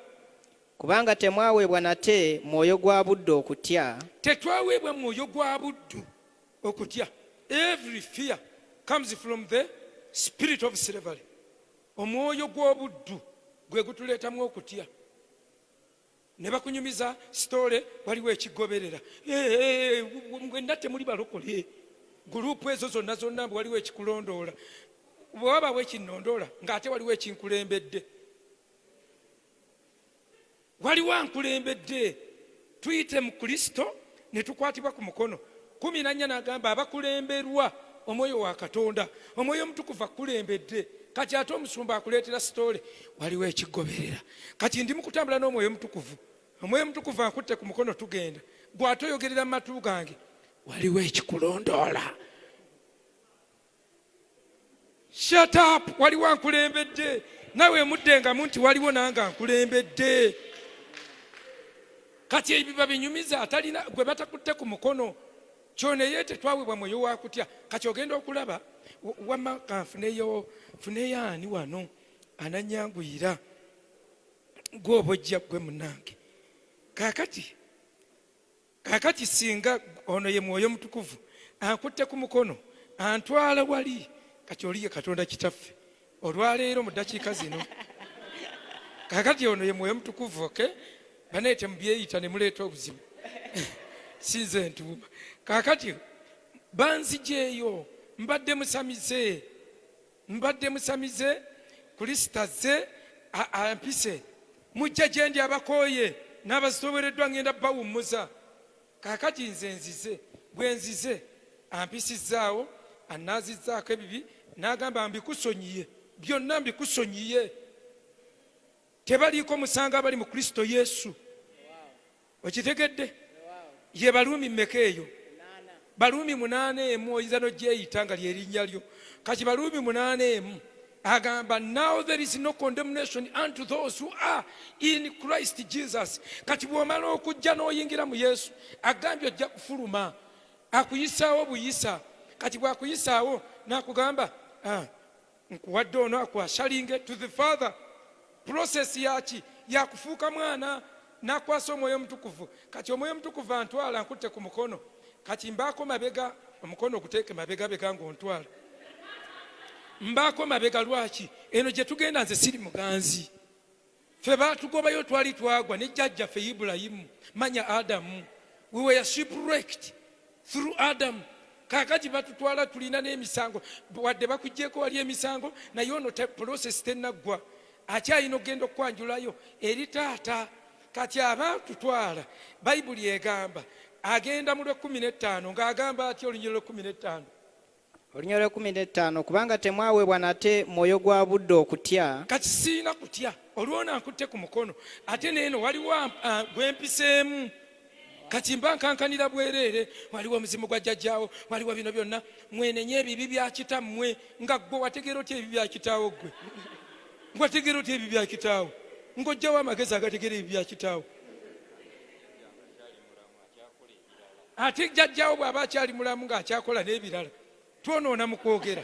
Kubanga temwaweebwa nate mwoyo gwa budde okutya. Tetwaweebwa mwoyo gwa buddu okutya. Every fear comes from the spirit of slavery. Omwoyo gw'obuddu gwe gutuleetamu okutya. Ne bakunyumiza sitole waliwo ekigoberera. Mwenna temuli balokole. Gurupu ezo zonna waliwo ekikulondoola. Bwe wabaawo ekinnondoola ng'ate waliwo ekinkulembedde. Waliwo ankulembedde. Tuyite mu Kristo ne tukwatibwa ku mukono. 14 n'agamba abakulemberwa omwoyo wa Katonda. Omwoyo omutukuvu akulembedde. Kati ate omusumba akuleetera sitole waliwo ekigoberera. Kati ndi mu kutambula n'omwoyo omutukuvu. Omwoyo omutukuvu akutte ku mukono tugenda. Gw'ate oyogerera mu matu gange waliwo ekikulondoola. Shut up. Waliwo ankulembedde. Nawe muddengamu nti waliwo nange ankulembedde. Kati ebiba binyumiza atalina gwe batakutte ku mukono. Kyone ye tetwaweebwa mwoyo wa kutya. Kati ogenda okulaba wamma kanfuneyo ani wano ananyanguyira gw'obojja gwe munange. Kaakati singa ono ye mwoyo mutukuvu ankutte ku mukono antwala wali. Kati oli ye Katonda kitaffe olwaleero mu ddakiika zino. Kaakati ono ye mwoyo mutukuvu. Okay? Baneete mubyeyita ne muleeta obuzibu. Sinze ntuuma. Kaakati banzijeeyo mbadde musamize Kristo azze ampise. Mujja gye ndi abakooye n'abasobereddwa ngenda bawummuza. Kaakati nzize bwe nzize ampisizzaawo annaazizzaako ebibi n'agamba mbikusonyiye. Byonna mbikusonyiye. Tebaliiko musango abali mu Kristo Yesu. Okitegedde? Ye Baluumi mmeka eyo? Baluumi 8 oyinza n'ogyeyita nga lyerinnya lyo. Kati Baluumi 8 agamba now there is no condemnation unto those who are in Christ Jesus. Kati bw'omala okujja n'oyingira mu Yesu agambye ojja kufuluma. Akuyisaawo buyisa. Kati bw'akuyisaawo n'akugamba nkuwadde ono akwashalinge to the Father. Process yaki yakufuuka mwana n'akwasa omwoyo omutukuvu. Kati omwoyo omutukuvu antwala nkutte ku mukono. Kati mbaako mabega omukono oguteeke mabegabega ng'ontwala. Mbaako mabega lwaki? Eno gye tugenda nze siri muganzi. Ffe baatugobayo twali twagwa ne jjajjaffe Ibulayimu manya Adamu. We were shipwrecked through Adam. Kaakati batutwala tulina n'emisango. Wadde bakuggyeko wali emisango naye ono process tennaggwa. Akyalina okugenda okwanjulayo eri taata. Kati abaatutwala Bayibuli egamba agenda mu 15 ng'agamba atya olunyiro 15. Olunyiro 15 kubanga temwaweebwa nate mwoyo gwa budde okutya. Kati siina kutya olwona nkutte ku mukono ate neeno waliwo gwempiseemu. Kati mba nkankanira bwereere waliwo omuzimu gwa jjajjaawo waliwo bino byonna mwenenye ebibi bya kitammwe nga ggwe wategeera otya ebibi bya kitaawo ggwe. Wategeera otya ebibi bya kitaawo ng'ojjawo amagezi agategeera ebibi bya kitaawo. Ate jjajjaawo bw'aba akyali mulamu ng'akyakola n'ebirala twonoona mu kwogera.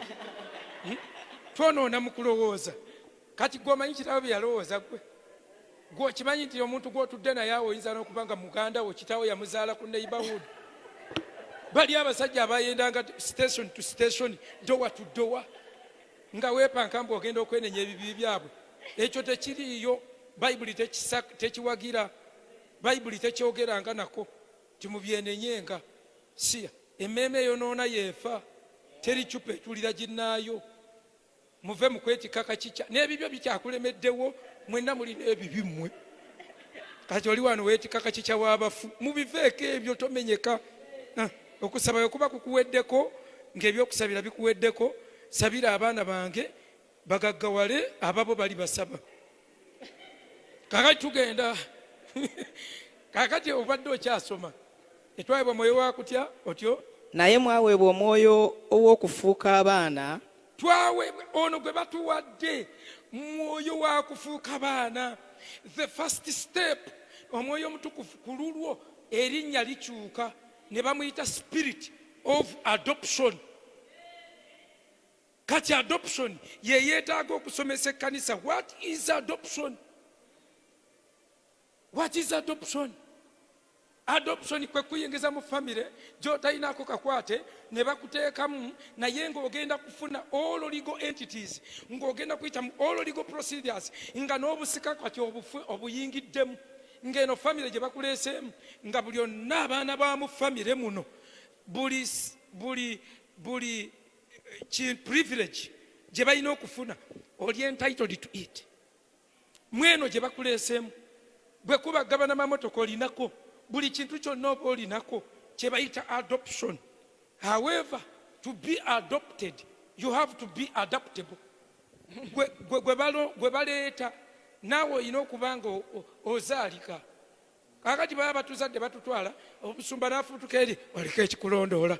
Twonoona mu kulowooza. Kati gw'omanyi kitaawo bye yalowooza ggwe. Gw'okimanyi nti omuntu gw'otudde naye awo oyinza n'okuba nga muganda wo kitaawo yamuzaala ku neighborhood. bali abasajja abayendanga station to station, door to door, nga weepanka mbu ogenda okwenenya ebibi byabwe. Ekyo tekiriiyo. Bayibuli tekiwagira, bayibuli tekyogeranga nako timubyenenyenga. Siya emmeeme eyonoona yeefa, teri cupa etulira ginnaayo. Muve mu kwetikka kakica n'ebibyo bikyakulemeddewo, mwenna mulina ebibi mmwe. Kati oli wano weetikka kakica w'abafu, mubiveeko ebyo, tomenyeka. Okusaba bwe kuba kukuweddeko, ng'ebyokusabira bikuweddeko, sabira abaana bange bagaggawale ababo bali basaba. Kakati tugenda kakati obadde okyasoma etwayibwa mwoyo wa kutya otyo, naye mwaweebwa omwoyo ow'okufuuka abaana. twaweebwa ono gwe batuwadde, mwoyo wa kufuuka baana. The first step, omwoyo omutukuvu ku lulwo erinnya likyuka ne bamuyita spirit of adoption. Kati adoption ye yeetaaga okusomesa ekkanisa. What is adoption? What is adoption? Adoption kwe kuyingiza mu famire gy'otalinaako kakwate ne bakuteekamu, naye ng'ogenda kufuna all legal entities, ng'ogenda kuyita mu all legal procedures, nga n'obusika kati obuyingiddemu, ng'eno famire gye bakuleeseemu, nga buli onna abaana ba mu famire muno buli privilege gye balina okufuna oli entitled to it. Mweno gye bakuleeseemu, bwe kuba gabana mamotoka olinako, buli kintu kyonna oba olinako, kye bayita adoption. However, to be adopted you have to be adaptable. gwe baleeta naawe olina okuba nga ozaalika. Kakati baba batuzadde batutwala, obusumba n'afuutuka eri, oliko ekikulondoola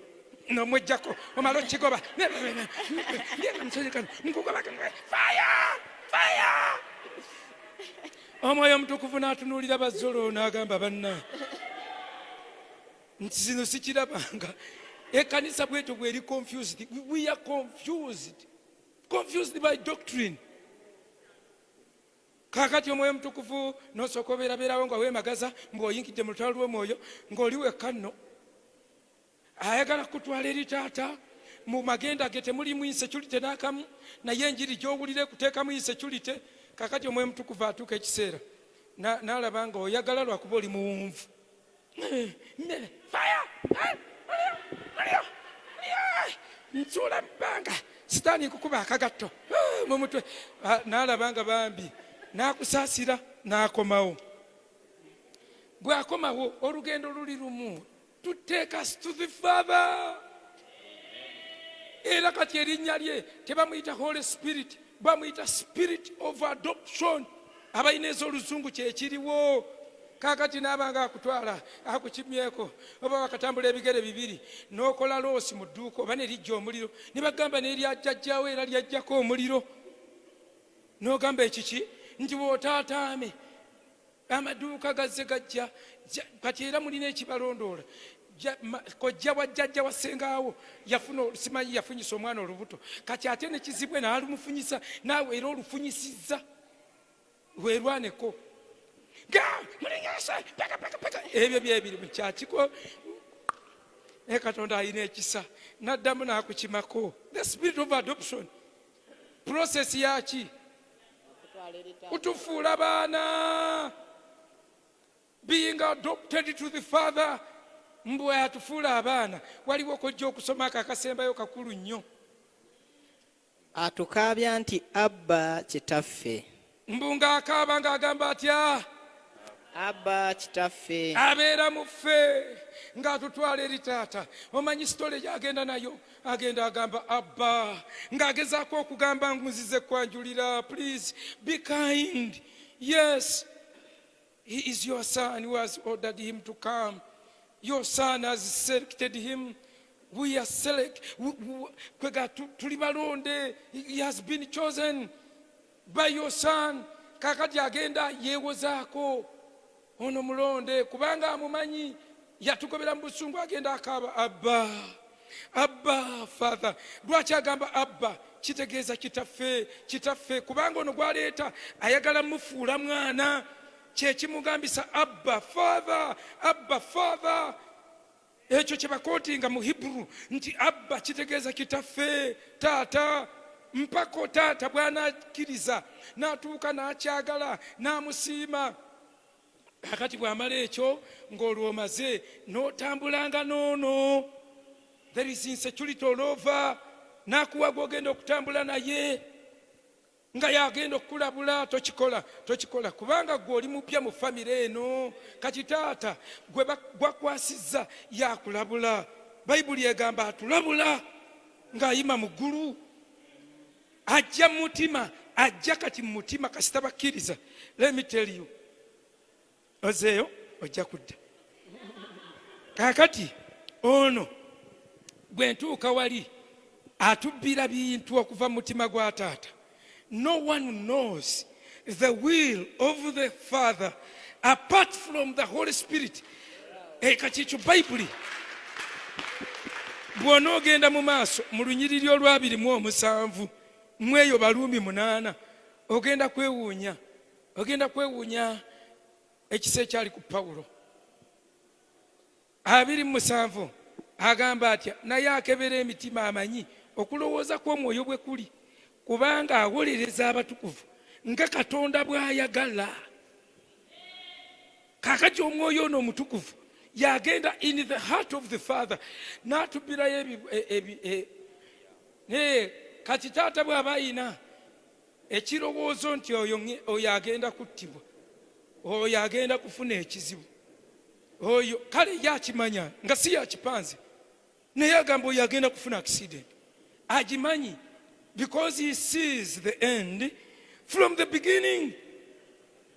nomwejjako omala okigoba fire. Omwoyo omutukuvu n'atunuulira bazzolo n'agamba banna nti zino sikirabanga. Ekkanisa bwetyo bweri confused. We are confused by doctrine. Kakati omwoyo omutukuvu n'osooka obeerabeerawo nga weemagaza ng'oyingidde mu lutalo lw'omwoyo ng'oli wekka nno. Ayagala kutwala eri taata mu magenda ge temulimu insecurity n'akamu, naye enjiri gy'owulira ekuteekamu insecurity. Kakati omwoyo omutukuvu atuuka ekiseera n'alaba nga oyagala lwakuba oli muwunvu. Nsuula mu bbanga, sitaani kukuba akagatto mu mutwe. N'alaba nga bambi, n'akusaasira n'akomawo. Bwe akomawo olugendo luli lumu, to take us to the Father. Era kati erinnya lye tebamuyita Holy Spirit, bamuyita Spirit of Adoption. Abalina ez'oluzungu kyekiriwo. Kakati n'abanga akutwala akukimyeko, oba wakatambula ebigere bibiri n'okola loosi mu dduuka, oba ne lijja omuliro ne bagamba n'eryajjajjawo era lyajjako omuliro, n'ogamba ekiki nti bw'otaataame amaduuka gazze gajja. Kati era mulina ekibalondoola. Kojja wa jjajja wa ssengaawo simanyi yafunyisa omwana olubuto, kati ate ne kizibwe n'alumufunyisa, naawe era olufunyisizza. Weerwaneko mulinyasa peka ebyo byebiri mu kyakiko. Naye Katonda alina ekisa, n'addamu n'akukimako. The spirit of adoption process yaki kutufuula baana, being adopted to the Father. Mbwe atufuula abaana, waliwo kojja okusomako akasembayo kakulu nnyo. Atukaabya nti Abba kitaffe. Mbunga akaaba ng'agamba atya? Abba kitaffe. Abeera mu ffe ng'atutwala eri taata. Omanyi sitole gy'agenda nayo, agenda agamba Abba, ng'agezaako okugamba nzize kwanjulira. Please be kind. Yes, he is your son who has ordered him to come. Your son has selected him. We are tuli balonde. He has been chosen by your son. Kakati agenda yeewozaako ono mulonde kubanga amumanyi, yatugobera mu busungu, agenda akaaba Abba, Abba Father. Lwaki agamba Abba? Kitegeeza kitaffe, kitaffe, kubanga ono gwaleeta ayagala mufuula mwana, kyekimugambisa Abba Father, Abba Father. ekyo kye bakootinga mu Hebrew nti abba kitegeeza kitaffe, taata. Mpako taata bw'anakkiriza n'atuuka n'akyagala n'amusiima. Kakati bw'amala ekyo ng'olwo omaze n'otambulanga noono. There is insecurity all over. N'akuwa gw'ogenda okutambula naye nga yagenda okukulabula, tokikola kubanga gwe oli mupya mu famire eno. Kati taata gwakwasizza yakulabula. Bayibuli egamba atulabula ng'ayima mu ggulu. Ajja mu mutima, ajja kati mu mutima kasita bakkiriza. Let me tell you, ozeeyo ojja kudda. Kaakati ono bwe ntuuka wali atubbira bintu okuva mu mutima gwa taata. No one knows the will of the Father apart from the Holy Spirit. Kati ekyo Bayibuli bw'onoogenda mu maaso mu lunyiriri olw'27 mweyo Baluumi 8 ogenda kwewuunya ekisa ekyali ku Pawulo. 27 agamba atya, naye akebera emitima amanyi okulowooza kw'omwoyo bwe kuli, kubanga awolereza abatukuvu nga Katonda bw'ayagala. Kaakati omwoyo ono omutukuvu yagenda in the heart of the Father n'atubbirayo kati taata bw'aba ayina ekirowoozo nti oyo agenda kuttibwa, oyo agenda kufuna ekizibu, oyo kale yakimanya nga si yakipanze, naye agamba oyo agenda kufuna accident. Agimanyi because he sees the end from the beginning.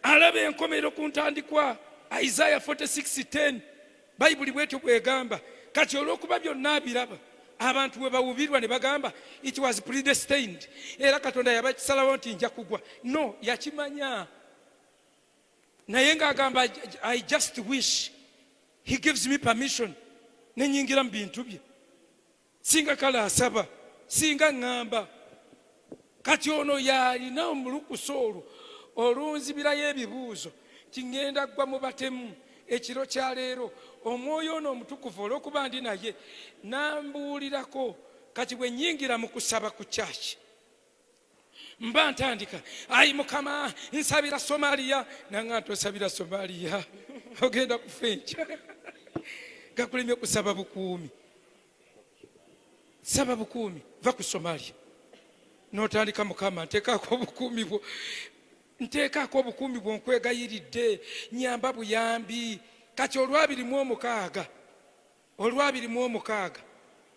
Alaba enkomero ku ntandikwa. Isaiah 46:10 Bayibuli bwetyo bwegamba. Kati olw'okuba byonna abiraba, abantu bwe bawubirwa ne bagamba it was predestined, era Katonda yabakisalawo nti nja kugwa. No, yakimanya. Naye ng'agamba I just wish he gives me permission nenyingira mu bintu bye. Singa kale asaba, singa ŋŋamba. Kati ono yalina omulukusa olwo olunzibirayo ebibuuzo kingenda gwa mu batemu ekiro kya leero. Omwoyo ono omutukuvu olw'okuba ndi naye n'ambuulirako. Kati bwe nnyingira mu kusaba ku kyaki mba ntandika, ayi Mukama nsabira Somaliya. Nanga ntosabira Somaliya ogenda kufa enkya. Gakulemye kusaba bukuumi. Saba bukuumi, va ku Somaliya n'otandika, Mukama nteekako obukuumi bwo, nteekako obukuumi bwo, nkwegayiridde, nyamba buyambi. Kati olw'abiri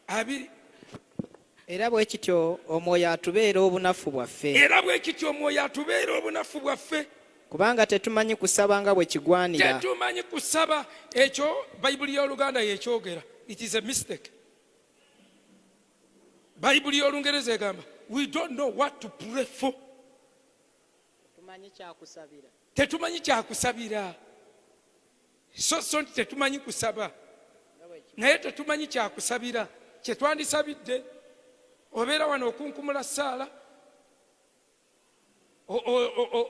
abiri. Era bwe kityo omwoyo atubeera obunafu bwaffe. Kubanga tetumanyi kusaba nga bwe kigwanira. Tetumanyi kusaba. Ekyo Bayibuli y'Oluganda yekyogera. It is a mistake. Bayibuli y'Olungereza egamba we don't know what to pray for. Tetumanyi kyakusabira. So nti tetumanyi kusaba, naye tetumanyi kyakusabira kye twandisabidde. Obeera wano okunkumula ssaala,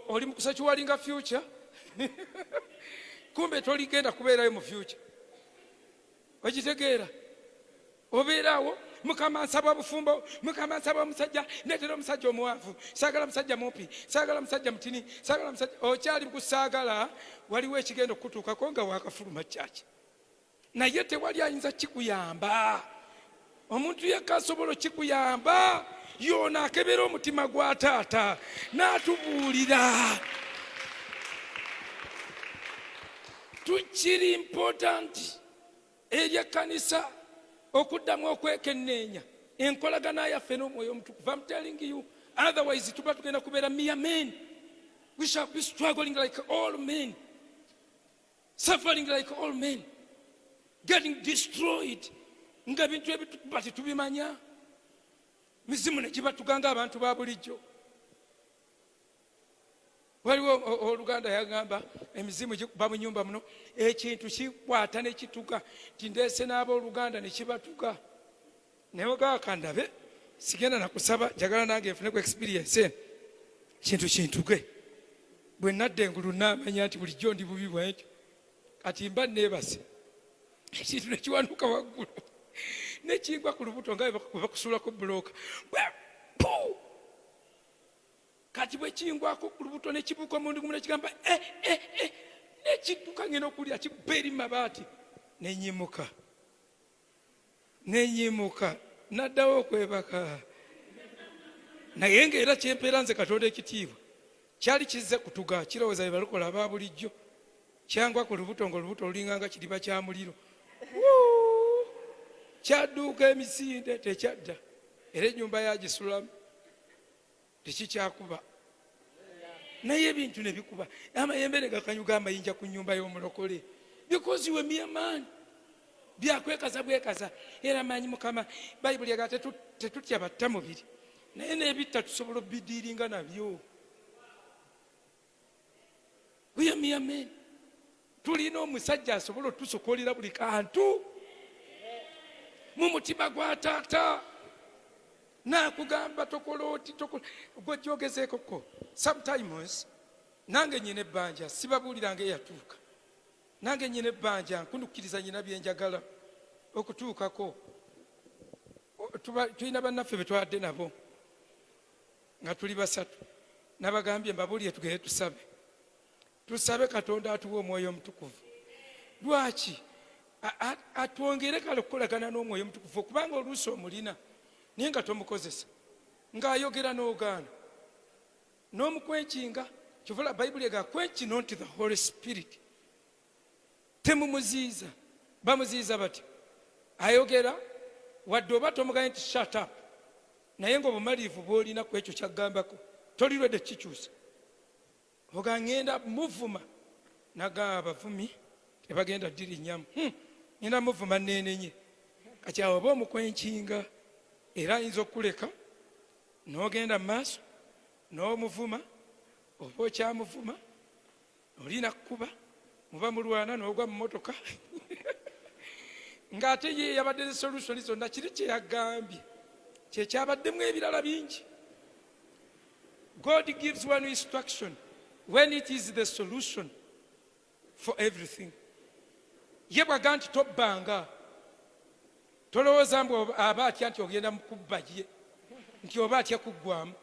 oli mu kusakiwalinga future kumbe toligenda kubeerayo mu future. Okitegeera? Obeeraawo, Mukama nsaba bufumbo, Mukama nsaba omusajja, neetera omusajja omuwanvu, saagala musajja mumpi, saagala musajja mutini, saagala musajja. Okyali kusaagala, waliwo ekigenda okutuukako nga wakafuluma kyaki. Naye tewali ayinza kikuyamba. Omuntu yekka asobola kikuyamba y'ono akebera omutima gwa taata n'atubuulira. Tukiri important eri ekkanisa okuddamu okwekenneenya enkolagana yaffe n'omwoyo omutukuvu. I'm telling you, otherwise tuba tugenda kubeera mere men. We shall be struggling like all men, suffering like all men, getting destroyed. Nga bintu ebitukuba tetubimanya, mizimu ne gibatuganga abantu ba bulijjo. Waliwo Oluganda yagamba emizimu gikuba mu nnyumba muno, ekintu kikwata ne kituka nti ndeese n'abooluganda ne kibatuka. Naye ogaaka ndabe sigenda nakusaba, njagala nange nfune ku experience eno, kintu kintuke. Bwe nadda engulu naamanya nti bulijjo ndi bubi bwentyo. Kati mba neebase ekintu nekiwanuka waggulu nekigwa ku lubuto nga bakusuulako bulooka kati bwe kingwako ku lubuto nekibuuka omundi gumu nekigamba nekidduka ngenda okulya kibba eri mabaati nenyimuka naddawo okwebaka naye ngaera kyempeera nze Katonda ekitiibwa kyali kizze kutuga kirowooza bye balukola aba bulijjo kyangwa ku lubuto ng'olubuto lulinganga kidiba kya muliro kyadduuka emisinde tekyadda era ennyumba yagisulamu tekikyakuba naye ebintu ne bikuba amayembe ne gakanyuga amayinja ku nnyumba y'omulokole because we mere man byakwekaza bwekaza era manyi Mukama Bayibuli yaga tetutya batta mubiri naye n'ebitta tusobola obidiiringa nabyo we are mere men tulina omusajja asobola otusokolera buli kantu mu mutima gwa taata nakugamba tokola oti gwejjogezeekoko sometimes nange nyina ebbanja sibabuuliranga eyatuuka nange nyina ebbanja nkunukiriza nyina byenjagala okutuukako tulina bannaffe betwadde nabo nga tuli basatu nabagambye mbabuulire tugende tusabe Katonda atuwe omwoyo omutukuvu lwaki atwongere kale okukolagana n'omwoyo omutukuvu okubanga oluusi omulina naye nga tomukozesa ng'ayogera n'ogaana n'omukwenkinga kivula Bayibuli ega kwenkin unto the Holy Spirit temumuziiza bamuziiza bati ayogera wadde oba tomuganye nti shut up naye ng'obumaliivu bw'olina ku ekyo kyaggambako tolirwedde kikyusa oga ngenda muvuma naga abavumi tebagenda ddirinyamu ngenda muvuma nenenye kati awo oba omukwenkinga era ayinza okuleka n'ogenda mu maaso n'omuvuma oba okyamuvuma olina kukuba muba mulwana n'ogwa mu motoka ng'ate ye yabadde ne solution zonna kiri kyeyagambye kyekyabaddemu ebirala bingi. God gives one instruction when it is the solution for everything. Ye bwaga nti tobbanga tolowooza mbu aba atya nti ogenda mukubba ye nti oba atya kuggwamu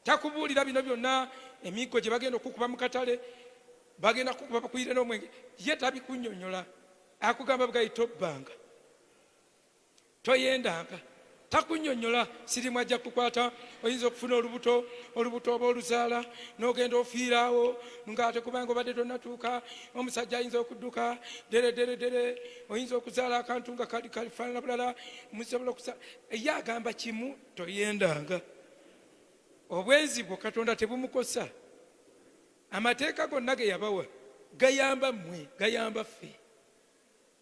takubuulira bino byonna emiggo gye bagenda okukuba mu katale bagenda kukuba bakuyire n'omwenge ye tabikunnyonnyola akugamba bwayi tobbanga toyendanga takunnyonnyola sirimu ajja kukwata oyinza okufuna olubuto oba oluzaala n'ogenda ofiiraawo ng'ate kubanga obadde tonnatuuka omusajja ayinza okudduka dere oyinza okuzaala akantu nga kalifaanana bulala musobola okuzaala ye agamba kimu toyendanga obwenzi bwo Katonda tebumukosa amateeka gonna ge yabawa gayamba mmwe gayamba ffe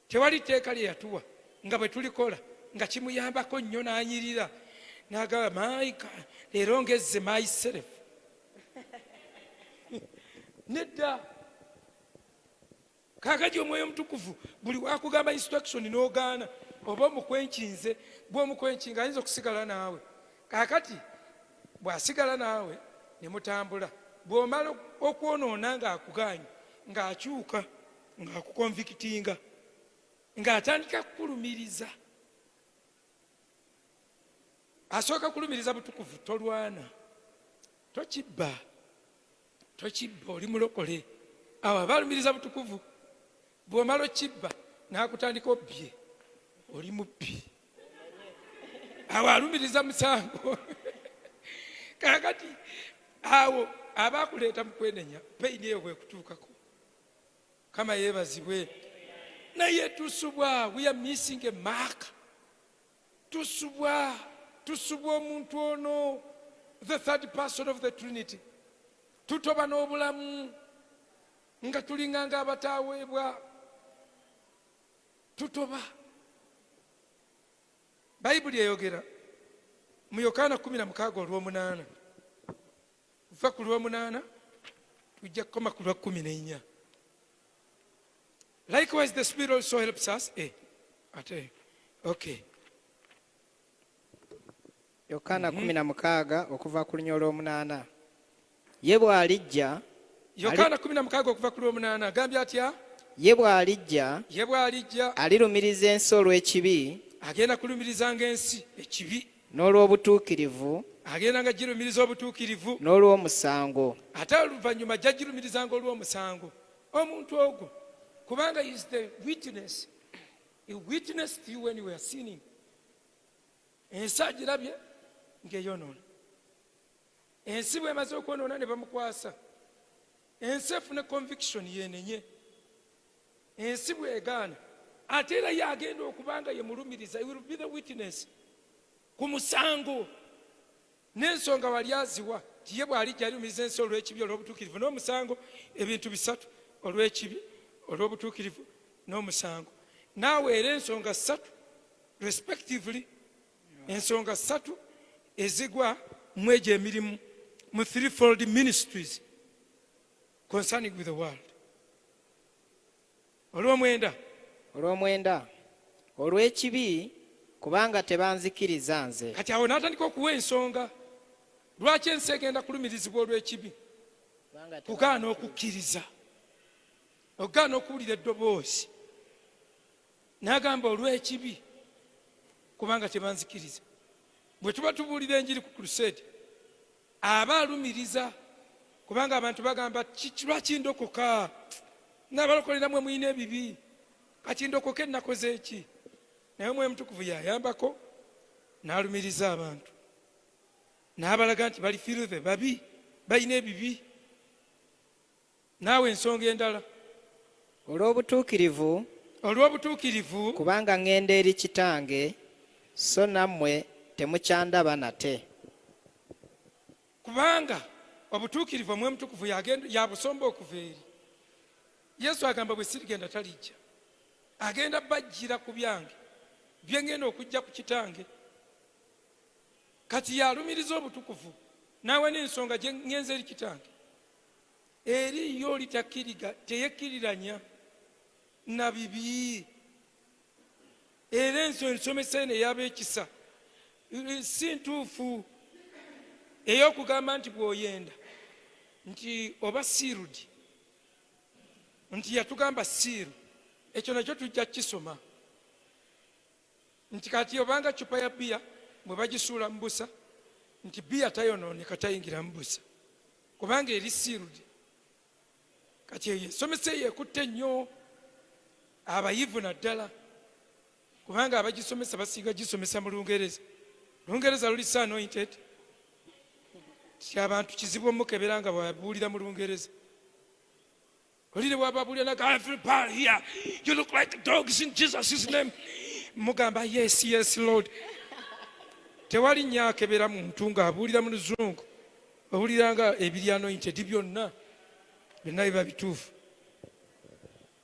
tewali tteeka lye yatuwa nga bwe tulikola nga kimuyambako nnyo n'anyirira n'agamba maayika leero ngezze myself nedda kaakati omwoyo omutukuvu buli wakugamba instruction n'ogaana oba omukwenkinze bw'omukwenkinga ayinza okusigala naawe kaakati bw'asigala naawe ne mutambula bw'omala okwonoona ng'akuganye ng'akyuka ng'akukonvikitinga ng'atandika kukulumiriza asooka kulumiriza butukuvu tolwana tokibba oli mulokole awo abalumiriza butukuvu bw'omala okibba n'akutandika obbye oli mubbi awo alumiriza musango kakati awo abakuleeta mu kwenenya peyini eyo bwekutuukako kama yeebazibwe naye tusubwa we are missing a mark tusubwa omuntu ono the third person of the Trinity tutoba n'obulamu nga tulinganga abataaweebwa tutoba Bayibuli eyogera mu Yokaana 16:8 kuva ku 8 tujja kukoma ku 14. Likewise the Spirit also helps us Yokaana 16 okuva ku lunya olw'omunaana ye bw'alijja Yokaana 16 okuva ku lw'omunaana agambye atya ye bw'alijja ye bw'alijja alirumiriza ensi olw'ekibi agenda kulumirizanga ensi ekibi, n'olw'obutuukirivu agenda nga girumiriza obutuukirivu, n'olw'omusango. ate oluvannyuma ajja girumirizanga olw'omusango. Omuntu ogwo kubanga is the witness, he witnessed you when you were sinning. Ensi agirabye ng'eyonoona, ensi bw'emaze okwonoona ne bamukwasa, ensi efune conviction yenenye, ensi bw'egaana ate era ye agenda okubanga ye mulumiriza, he will be the witness ku musango n'ensonga wali aziwa nti ye bw'alijja alumiriza ensi olw'ekibi, olw'obutuukirivu n'omusango. Ebintu bisatu: olw'ekibi, olw'obutuukirivu n'omusango. Naawe era ensonga ssatu respectively, ensonga ssatu ezigwa mu egyo emirimu, mu threefold ministries concerning with the world. Olw'omwenda, olw'ekibi kubanga tebanzikiriza nze. Kati awo n'atandika okuwa ensonga lwaki ensi egenda kulumirizibwa olw'ekibi. Kugaana okukkiriza, okugaana okuwulira eddoboozi. N'agamba olw'ekibi kubanga tebanzikiriza. Bwe tuba tubuulira enjiri ku crusade, aba alumiriza kubanga abantu bagamba lwaki ndokoka, n'abalokole namwe muyina ebibi, kati ndokoke nakoze eki? Naye Omwoyo Mutukuvu yayambako n'alumiriza abantu, n'abalaga nti bali filthy, babi, balina ebibi. Naawe ensonga endala: olw'obutuukirivu kubanga ŋŋenda eri Kitange, so nammwe temukyandaba nate. Kubanga obutuukirivu Omwoyo Mutukuvu yabusomba okuva eri. Yesu agamba bwe sirigenda talijja, agenda bajjira ku byange bye ngenda okujja ku Kitange. Kati yalumiriza obutukuvu, naawe n'ensonga gye ngenze eri Kitange. Eri yo litakkiriga teyekkiriranya na bibi. Era ensomesa eno ey'abeekisa si ntuufu, ey'okugamba nti bw'oyenda nti oba siirudi, nti yatugamba siiru, ekyo nakyo tujja kukisoma nti kati obanga cupa ya bbiya bwe bagisuula mu busa nti bbiya tayonooneka tayingira mu busa kubanga eri siirudi. Kati eyo ensomesa eyo ekutte nnyo abayivu naddala, kubanga abagisomesa basiiga gisomesa mu Lungereza. Lungereza luli anointed, ti abantu kizibu omukebera nga bwabuulira mu Lungereza. Olire bwababuulira naga, everybody here, you look like dogs in Jesus' name. Mugamba yes, yes Lord. Tewali nnyo akebera muntu ng'abuulira mu Luzungu, owulira nga ebiri anointed byonna biba bituufu.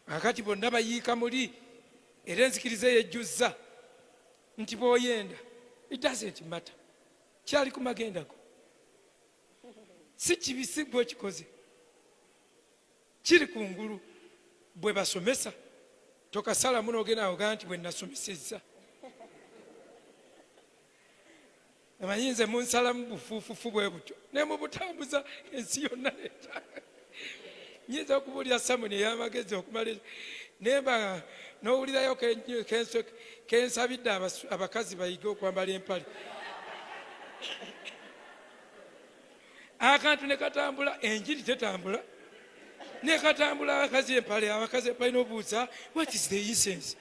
Akati bonna bayiika muli era enzikiriza yejjuzza nti bw'oyenda, it doesn't matter, kyali ku magenda go, si kibisi bw'okikoze, kiri ku ngulu. Bwe basomesa tokasalamu n'ogenda ogaa nti bwe nasomesezza. Amanyi nze munsalamu bufuufufu bwe butyo ne mubutambuza ensi yonna leta. Nyinza okubuulira Samoni ey'amagezi okumala nemba n'owulirayo kensabidde abakazi bayige okwambala empale. Akantu ne katambula, enjiri tetambula. Ne katambula abakazi empale n'obuuza, what is the essence?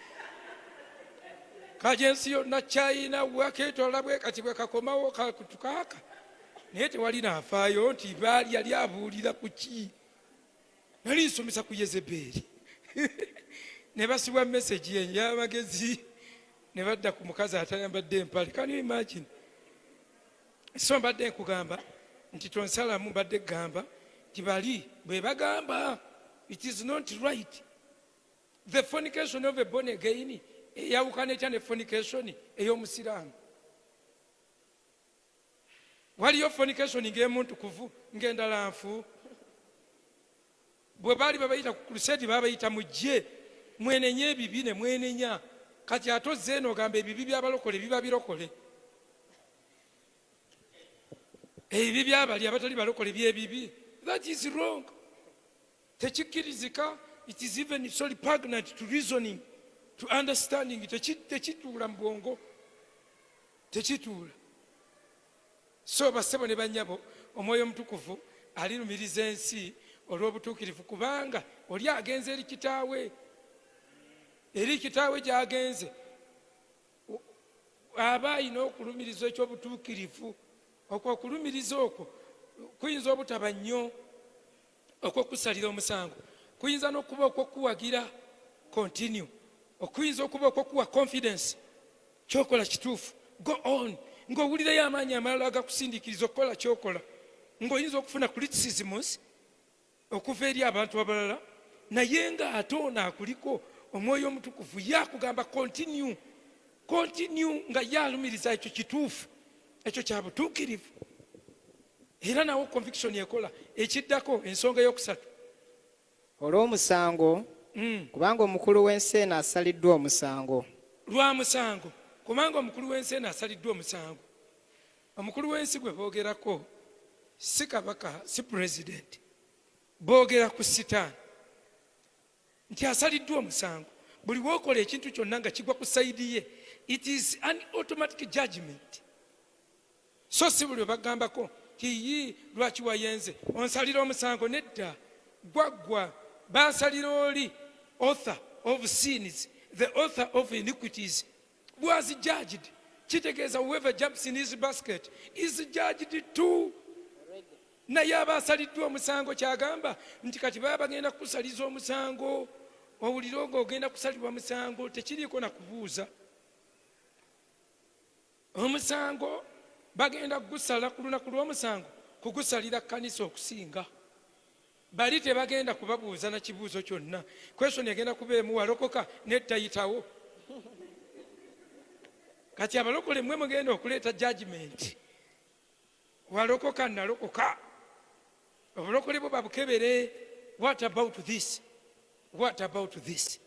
Kaja ensi yonna China wakeetola bwe kati bwe kakomawo kakutukaaka. Naye tewali naafaayo nti baali yali abuulira ku ki? Nali nsomesa ku Yezeberi. Ne basibwa message y'amagezi ne badda ku mukazi atayambadde empale. Can you imagine? So mbadde nkugamba nti tonsalamu, mbadde gamba nti bali bwe bagamba it is not right. The fornication of a born again eyawukana etya ne fornication ey'omusiraamu. Waliyo fornication ng'emuntukuvu ng'endala nfu. Bwe baali babayita ku crusade babayita mujje mwenenye ebibi ne mwenenya. Kati atozze eno ogamba ebibi by'abalokole biba birokole. Ebibi by'abali abatali balokole by'ebibi. That is wrong. Tekikkirizika it is even so repugnant to reasoning, to understanding. Tekituula mu bwongo, tekituula. So bassebo ne bannyabo, Omwoyo Omutukuvu alirumiriza ensi olw'obutuukirivu, kubanga oli agenze eri kitaawe gy'agenze aba alina okulumiriza eky'obutuukirivu. Okwo okulumiriza okwo kuyinza obutaba nnyo okwokusalira omusango, kuyinza n'okuba okwokuwagira continue, okuyinza okuba okwokuwa confidence kyokola kituufu, go on, ng'owulirayo amaanyi amalala agakusindiikiriza okukola kyokola, ng'oyinza okufuna criticisms okuva eri abantu abalala, naye ng'ate ono akuliko Omwoyo Omutukuvu yakugamba continue nga yalumiriza ekyo kituufu, ekyo kya butuukirivu. Era nawo conviction ekola. Ekiddako ensonga ey'okusatu, olw'omusango, kubanga omukulu w'ensi eno asaliddwa omusango. Lwa musango, kubanga omukulu w'ensi eno asaliddwa omusango. Omukulu w'ensi gwe boogerako si kabaka, si pulezidenti, boogera ku Sitaani nti asaliddwa omusango. Buli wookola ekintu kyonna nga kigwa ku sayidi ye, it is an automatic judgment. So si buli bagambako nti lwaki wayenze onsalira omusango, nedda, gwaggwa basalira oli author of sins, the author of iniquities was judged. Kitegeeza whoever jumps in his basket is judged too. Naye abasaliddwa omusango kyagamba nti kati baba bagenda kusaliza omusango, owulira ng'ogenda kusalibwa musango, tekiriiko na kubuuza. Omusango bagenda kugusala ku lunaku lw'omusango, kugusalira kkanisa okusinga. Bali tebagenda kubabuuza na kibuuzo kyonna. Question egenda kuba emu, walokoka? Nettayitawo. Kati abalokole mmwe mugenda okuleeta judgment. Walokoka? Nalokoka. Obulokole bwo babukebere. What about this? What about this?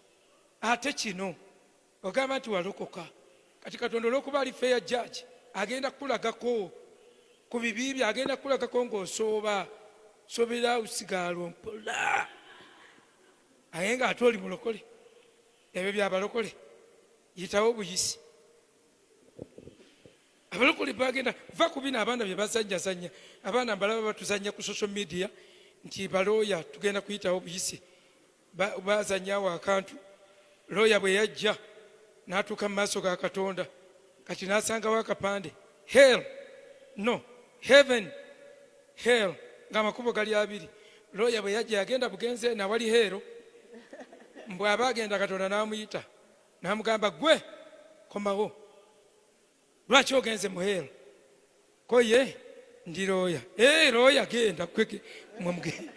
Ate kino ogamba nti walokoka. Kati Katonda olw'okuba ali fair judge, agenda kukulagako ku bibi bye, agenda kukulagako ng'osooba sobera usigalo mpola, aye nga ate oli mulokole. Ebyo byabalokole, yitawo obuyisi. Abalokole bagenda va ku bino abaana bye bazannyazannya. Abaana mbalaba batuzannya ku social media nti balooya tugenda kuyitawo obuyisi. Bazannyawo akantu, looya bwe yajja n'atuuka mu maaso ga Katonda, kati n'asangawo akapande hell, no heaven, hell, ng'amakubo gali abiri. Looya bwe yajja yagenda bugenze nawali hero, mbw'aba agenda Katonda n'amuyita n'amugamba, gwe komawo, lwaki ogenze mu hero? Ko ye ndi looya. Looya genda kweke mwemugenda.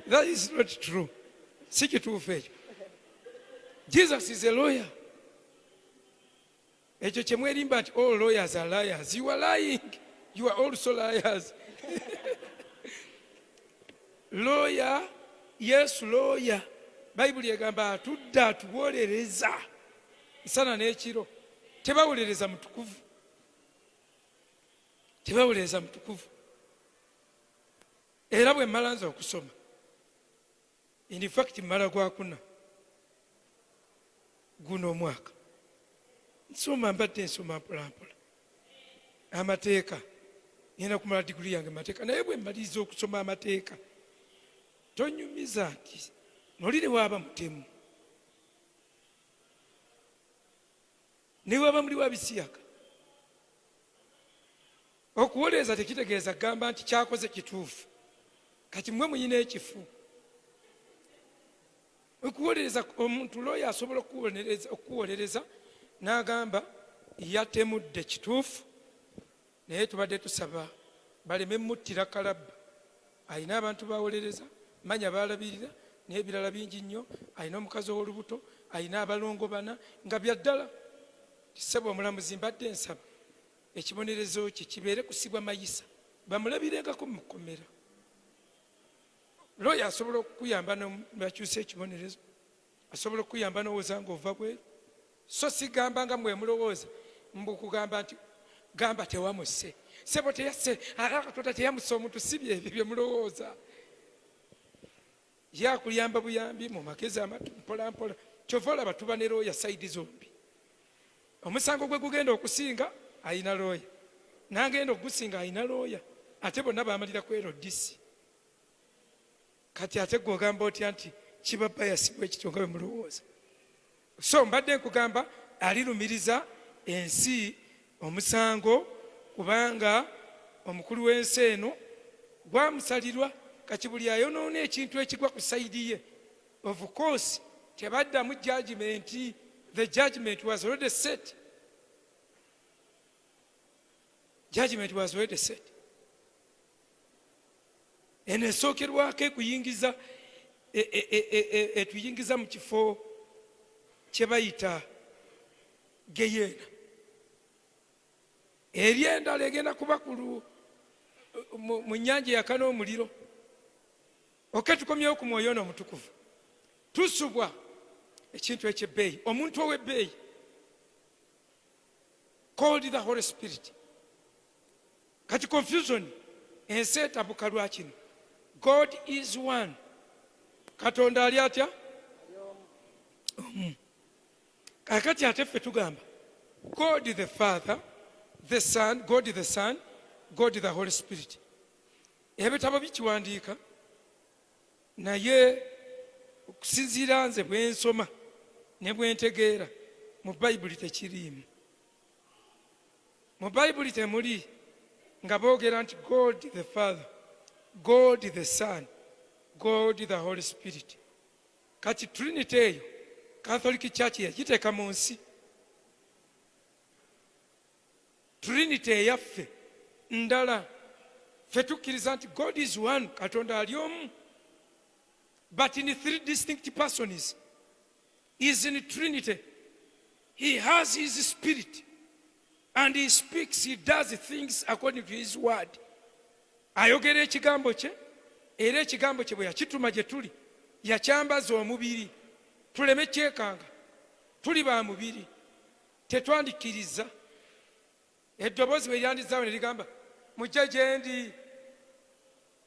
That is not true. Si kituufu ekyo. Jesus is a lawyer. Ekyo kye mwerimba nti all lawyers are liars. You are lying. You are also liars. Lawyer, yes lawyer. Bayibuli egamba atudde atuwolereza nsana n'ekiro. Tebawolereza mutukuvu. Tebawolereza mutukuvu. Era bwe mmala nza okusoma, in fact mmala gwakuna guno omwaka, nsoma mbadde nsoma mpolampola amateeka, ngenda kumala diguli yange mateeka. Naye bwe mmaliriza okusoma amateeka, tonyumiza nti noli ne waaba mutemu, ne waaba muli wa bisiyaga. Okuwolereza tekitegeeza gamba nti kyakoze kituufu. Kati mmwe muyina ekifu. Okuwolereza, omuntu looya asobola okuwolereza n'agamba yatemudde kituufu, naye tubadde tusaba baleme muttira kalabba. Alina abantu bawolereza, manya balabirira n'ebirala bingi nnyo. Alina omukazi ow'olubuto, alina abalongo bana, nga byaddala. Tisaba omulamuzi mbadde nsaba ekibonerezo kye kibeere kusibwa mayisa, bamulabirengako mu kkomera. Looya asobola okukuyamba n'akyusa ekibonerezo, asobola okukuyamba n'owooza ng'ova bweru. So si gamba nga mwemulowooza mbukugamba nti gamba tewamuse, sebo teyasse, Katonda teyamusse omuntu, si bye ebyo bye mulowooza. yakuyamba buyambi mu magezi mpolampola. Kyova olaba tuba ne looya sayidi zombi. Omusango gwe gugenda okusinga ayina looya, n'agenda okugusinga ayina looya, ate bonna bamalira ku LDC. Kati ate gwe ogamba otya nti kiba bayasi bwekityo nga bwe mulowooza? So mbadde nkugamba alirumiriza ensi omusango, kubanga omukulu w'ensi eno gwamusalirwa. Kati buli ayonoona ekintu ekigwa ku sayidi ye, of course tebaddamu judgment. The judgment was already set. Judgment was already set. Eno esookerwako ekuyingiza etuyingiza mu kifo kye bayita Geyeena. Eri endala egenda kuba mu nnyanja eyaka n'omuliro. Tukomyewo ku Mwoyo ono Omutukuvu. Tusubwa ekintu eky'ebbeeyi, omuntu ow'ebbeeyi, called the Holy Spirit. Kati confusion ensi etabuka lwa kino. God is one. Katonda ali atya? Kakati ate ffe tugamba God the Father, the Son, God the Son, God the Holy Spirit. Ebitabo bikiwandiika, naye okusinziira nze bwe nsoma ne bwe ntegeera mu Bayibuli tekiriimu. Mu Bayibuli temuli nga boogera nti God the Father, God the Son, God the Holy Spirit. Kati Trinity eyo Catholic Church yagiteeka mu nsi. Trinity eyaffe ndala, ffe tukkiriza nti God is one, Katonda ali omu, but in 3 distinct persons. He is in Trinity. He has his spirit and he speaks, he does things according to his word. Ayogera ekigambo kye, era ekigambo kye bwe yakituma gye tuli yakyambaza omubiri, tuleme kyekanga, tuli ba mubiri, tetwandikiriza. Eddoboozi bwe lyandizaawo ne ligamba mujje gye ndi,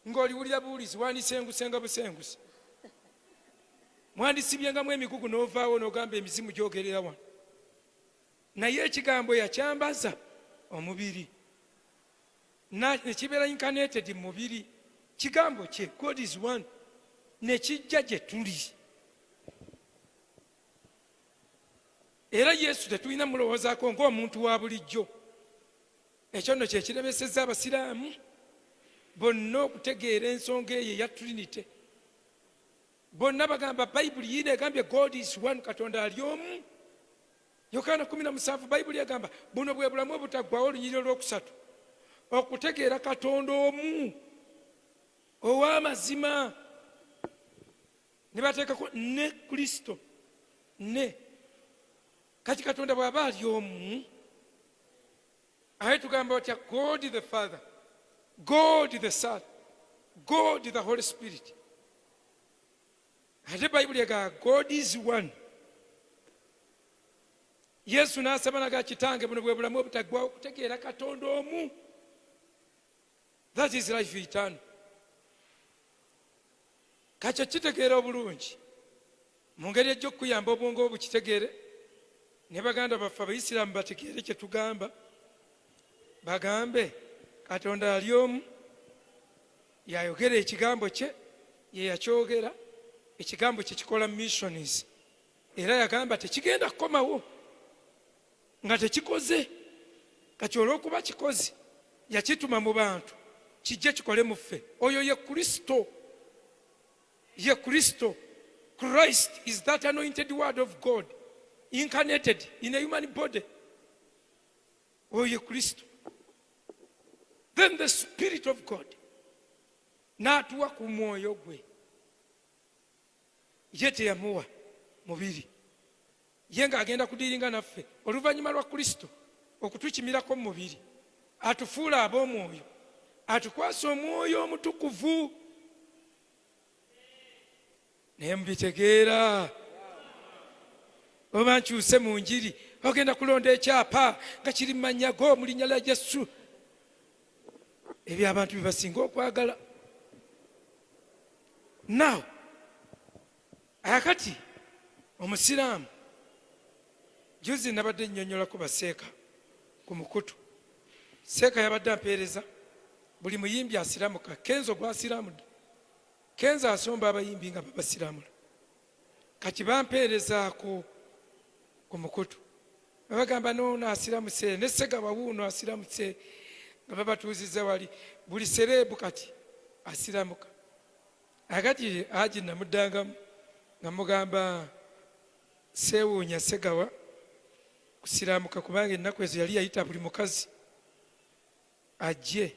ng'oliwulira buwulizi wandisengusenga busenguse, mwandisibyengamu emigugu n'ovaawo n'ogamba emizimu gyogerera wano. Naye ekigambo yakyambaza omubiri, ne kibeera incarnated mu mubiri. Kigambo kye God is one, ne kijja gye tuli. Era Yesu tetulina mulowoozaako ng'omuntu wa bulijjo. Ekyo nno kye kirebesezza Abasiraamu bonna okutegeera ensonga eyo eya Trinity. Bonna bagamba Bayibuli yiina egambye God is one, Katonda ali omu. Yokaana 17 Bayibuli egamba buno bwe bulamu obutaggwaawo olunyiriri olwokusatu, okutegeera Katonda omu ow'amazima. Ne bateekako ne Kristo ne. Kati Katonda bw'aba ali omu, aye tugamba otya God the Father, God the Son, God the Holy Spirit. Ate Bayibuli egamba God is one. Yesu n'asaba naga Kitange buno bwe bulamu obutaggwaawo okutegeera Katonda omu. That is life eternal. Kakyo kitegeera obulungi mu ngeri ejja okuyamba obwongo obukitegeere, ne baganda baffe Abaisiraamu bategeere kye tugamba, bagambe Katonda ali omu, yayogera ekigambo kye, ye yakyogera, ekigambo kye kikola missions, era yagamba tekigenda kukomawo nga tekikoze. Kati olw'okuba kikoze yakituma mu bantu kijje kikole mu ffe. Oyo ye Kristo. Ye Kristo. Christ is that anointed word of God incarnated in a human body. Oyo ye Kristo. Then the Spirit of God n'atuwa ku mwoyo gwe, ye teyamuwa mubiri, ye ng'agenda kudiringa naffe oluvannyuma lwa Kristo okutukimirako mu mubiri, atufuula ab'omwoyo, atukwasa omwoyo omutukuvu. Naye mubitegeera oba nkyuse mu njiri, ogenda kulonda ekyapa nga kiri mu mannya go mu linnya lya Yesu. Ebyo abantu bye basinga okwagala. Now akati omusiraamu juzi nabadde nnyonnyolako baseeka ku mukutu. Seeka yabadde ampeereza buli muyimbi asiramuka. Kenzo gwasiramudde, Kenzo asomba abayimbi nga babasiramula. Kati bampeerezaako ku mukutu babagamba noono asiramuse ne Ssegawa wuuno asiramuse nga babatuuziza wali buli sereebu kati asiramuka. Akati Haji namuddangamu nga mugamba seewuunya Ssegawa kusiramuka kubanga ennaku ezo yali yayita buli mukazi ajje.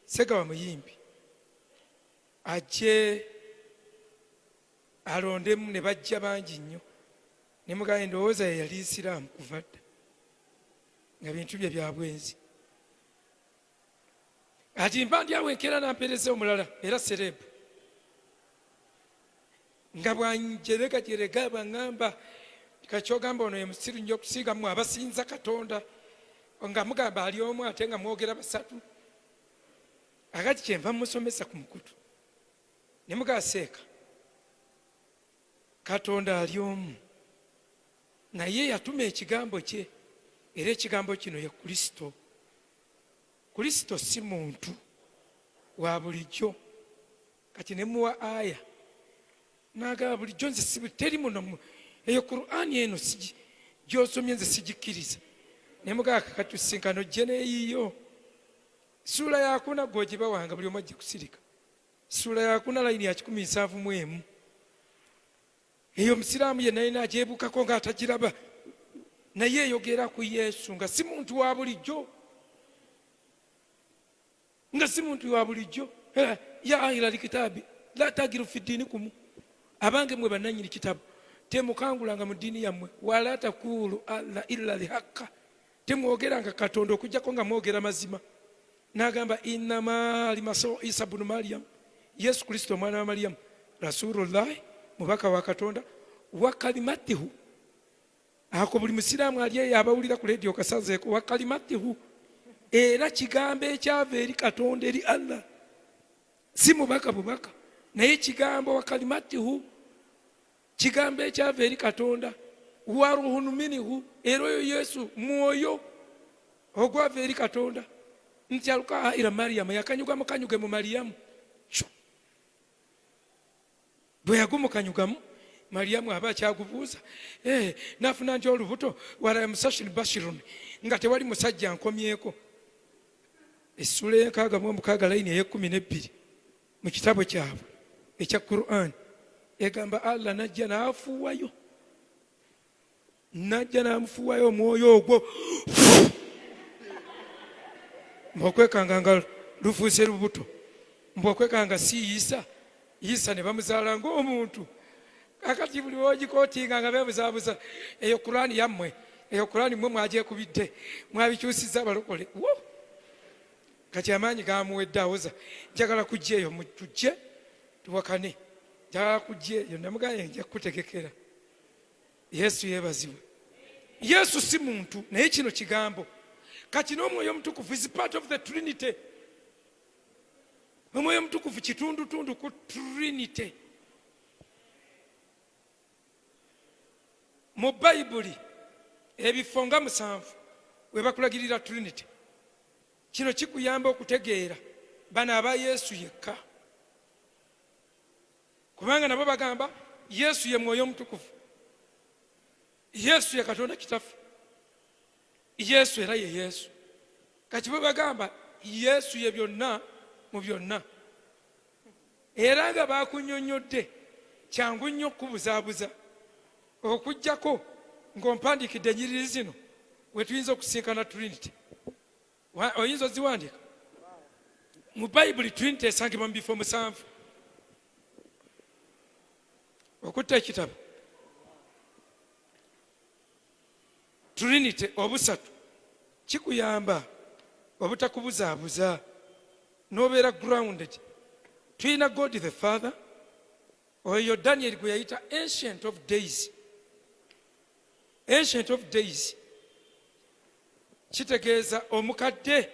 Ssegawa muyimbi ajje alondemu, ne bajja bangi nnyo. Ne mugamba ndowooza ye yali Isiraamu kuva dda nga bintu bye bya bwenzi. Ati mba ndi awo enkeera nampeereza omulala era sereebu nga bwanjeregajerega baŋŋamba kakyogamba ono ye musiru nnyo okusingamu abasinza Katonda nga mugamba ali omu ate nga mwogera basatu. Akati kyenva musomesa ku mukutu ne mugamba Seeka, Katonda ali omu naye yatuma ekigambo kye, era ekigambo kino ye Kristo. Kristo si muntu wa bulijjo. Kati ne muwa aya n'agamba bulijjo nze teri muno eyo Qur'ani eno gy'osomye nze sigikkiriza. Ne mugamba kakati tusinkano ojje neeyiyo. Ssuula ya 4 gw'ogibawanga buli omu ajje kusirika. Ssuula ya 4 layini ya 171. Eyo omusiraamu yenna yena agyebuukako ng'atagiraba naye eyogera ku Yesu nga si muntu wa bulijjo, nga si muntu wa bulijjo. Ya ahila likitaabi la tagiru fi dinikum, abange mwe bannannyini kitabu temukangulanga mu ddiini yammwe. Wala takulu alla illa lihaqqa, temwogeranga Katonda okujjako nga mwogera mazima. N'agamba innama limaso Isa bnu Maryam, Yesu Kristo omwana wa Maryamu, rasulullahi mubaka wa Katonda, wa kalimatihu. Ako buli musiraamu ali eyo abawulira ku leediyo kasazeeko, wa kalimatihu, era kigambo ekyava eri Katonda eri Allah, si mubaka bubaka naye kigambo wa kalimatihu, kigambo ekyava eri Katonda, wa ruhun minhu, era oyo Yesu mwoyo ogwava eri Katonda. Nti alukaa ila Maryamu, yakanyugamu kanyuge mu Maryamu. Bwe yagumukanyugamu Maryamu aba akyagubuuza, nafuna nti olubuto wala musashiri bashirun, nga tewali musajja nkomyeko. Essula y'enkaaga mu omukaaga layini ey'12 mu kitabo kyabwe ekya Qur'an egamba Allah najja n'afuuwayo, najja n'amufuuwayo omwoyo ogwo mbwokwekanga nga lufuuse lubuto, mbwokwekanga si Isa ne bamuzaala ng'omuntu. Kakati buli wogikootinga nga beebuzaabuza eyo Qur'ani yammwe, eyo Qur'ani mmwe mwagyekubidde, mwabikyusiza abalokole. Kati amaanyi gamuwedde awoza, njagala kujja eyo tujje tuwakane, njagala kujja eyo. Namugamba nja kukutegekera. Yesu yeebazibwe. Yesu si muntu naye kino kigambo. Kati n'omwoyo omutukuvu is part of the Trinity. Omwoyo omutukuvu kitundutundu ku Trinity. Mu Bayibuli ebifo nga 7 we bakulagirira Trinity. Kino kikuyamba okutegeera bano aba Yesu yekka, kubanga nabo bagamba Yesu ye mwoyo omutukuvu, Yesu ye Katonda kitaffe, Yesu era ye Yesu. Kati bwe bagamba Yesu ye byonna mu byonna, era nga bakunnyonnyodde kyangu nnyo okubuzaabuza okujjako ng'ompandiikidde ennyiriri zino we tuyinza okusinkana Trinity. Oyinza oziwandiika mu Bayibuli. Trinity esangibwa mu bifo 7. Okutta ekitabo Trinity obusatu kikuyamba obutakubuzaabuza n'obeera grounded. Tuyina God the Father, oyo Daniel gwe yayita Ancient of Days. Ancient of Days kitegeeza omukadde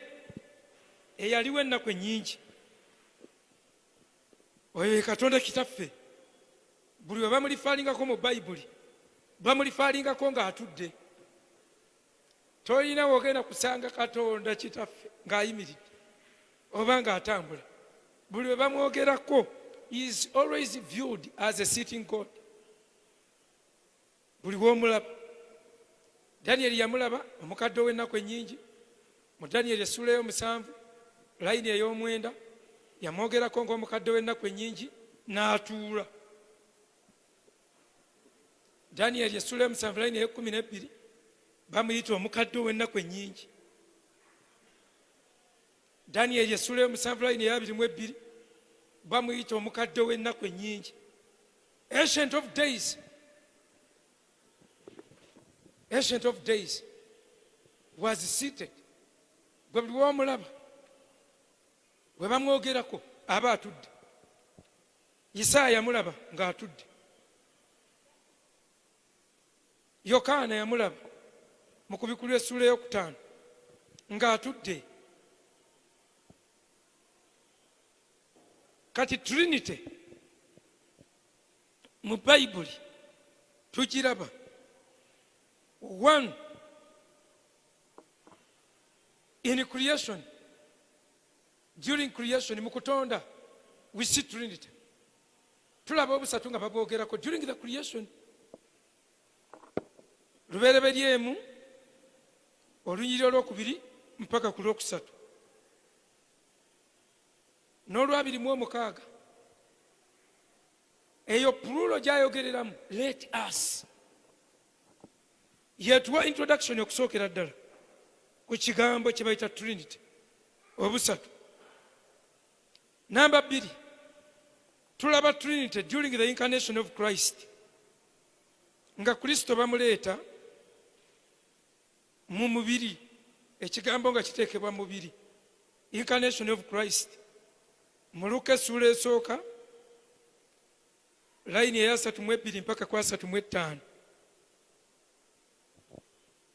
eyaliwo ennaku ennyingi. Oyo ye Katonda kitaffe buli we bamulifaalingako mu bayibuli bamulifaalingako ng'atudde. Tolina wogenda kusanga Katonda kitaffe ng'ayimiridde oba ng'atambula. Buli we bamwogerako is always viewed as a sitting God. Buli w'omulaba. Danyeri yamulaba omukadde w'ennaku ennyingi mu Danyeri essula ey'omusanvu layini ey'omwenda yamwogerako ng'omukadde w'ennaku ennyingi n'atuula. Danyeri essula ey'omusanvu layini ey'e12 bamuyita omukadde w'ennaku ennyingi. Danyeri essula ey'omusanvu layini eya22 bamuyita omukadde w'ennaku ennyingi. Ancient of days. Ancient of days was seated. Bwe buli w'omulaba bwe bamwogerako aba atudde. Isaaya yamulaba ng'atudde. Yokaana yamulaba mu kubikulu essula ey'okutaano ng'atudde. Kati Trinity mu Bayibuli tugiraba. One, in creation, during creation, mu kutonda, we see Trinity. Tulaba obusatu nga babwogerako during the creation. Lubereberyemu olunyiriri olwokubiri mpaka ku lwokusatu. N'olwabiri-mu-omukaaga eyo plural gy'ayogereramu let us. Yetuwa introduction okusookera ddala ku kigambo kye bayita Trinity, obusatu. Number 2, tulaba Trinity during the incarnation of Christ. Nga Kristo bamuleeta mu mubiri, ekigambo nga kiteekebwa mu mubiri. Incarnation of Christ. Mu Luka essula esooka layini eya 32 mpaka ku 35.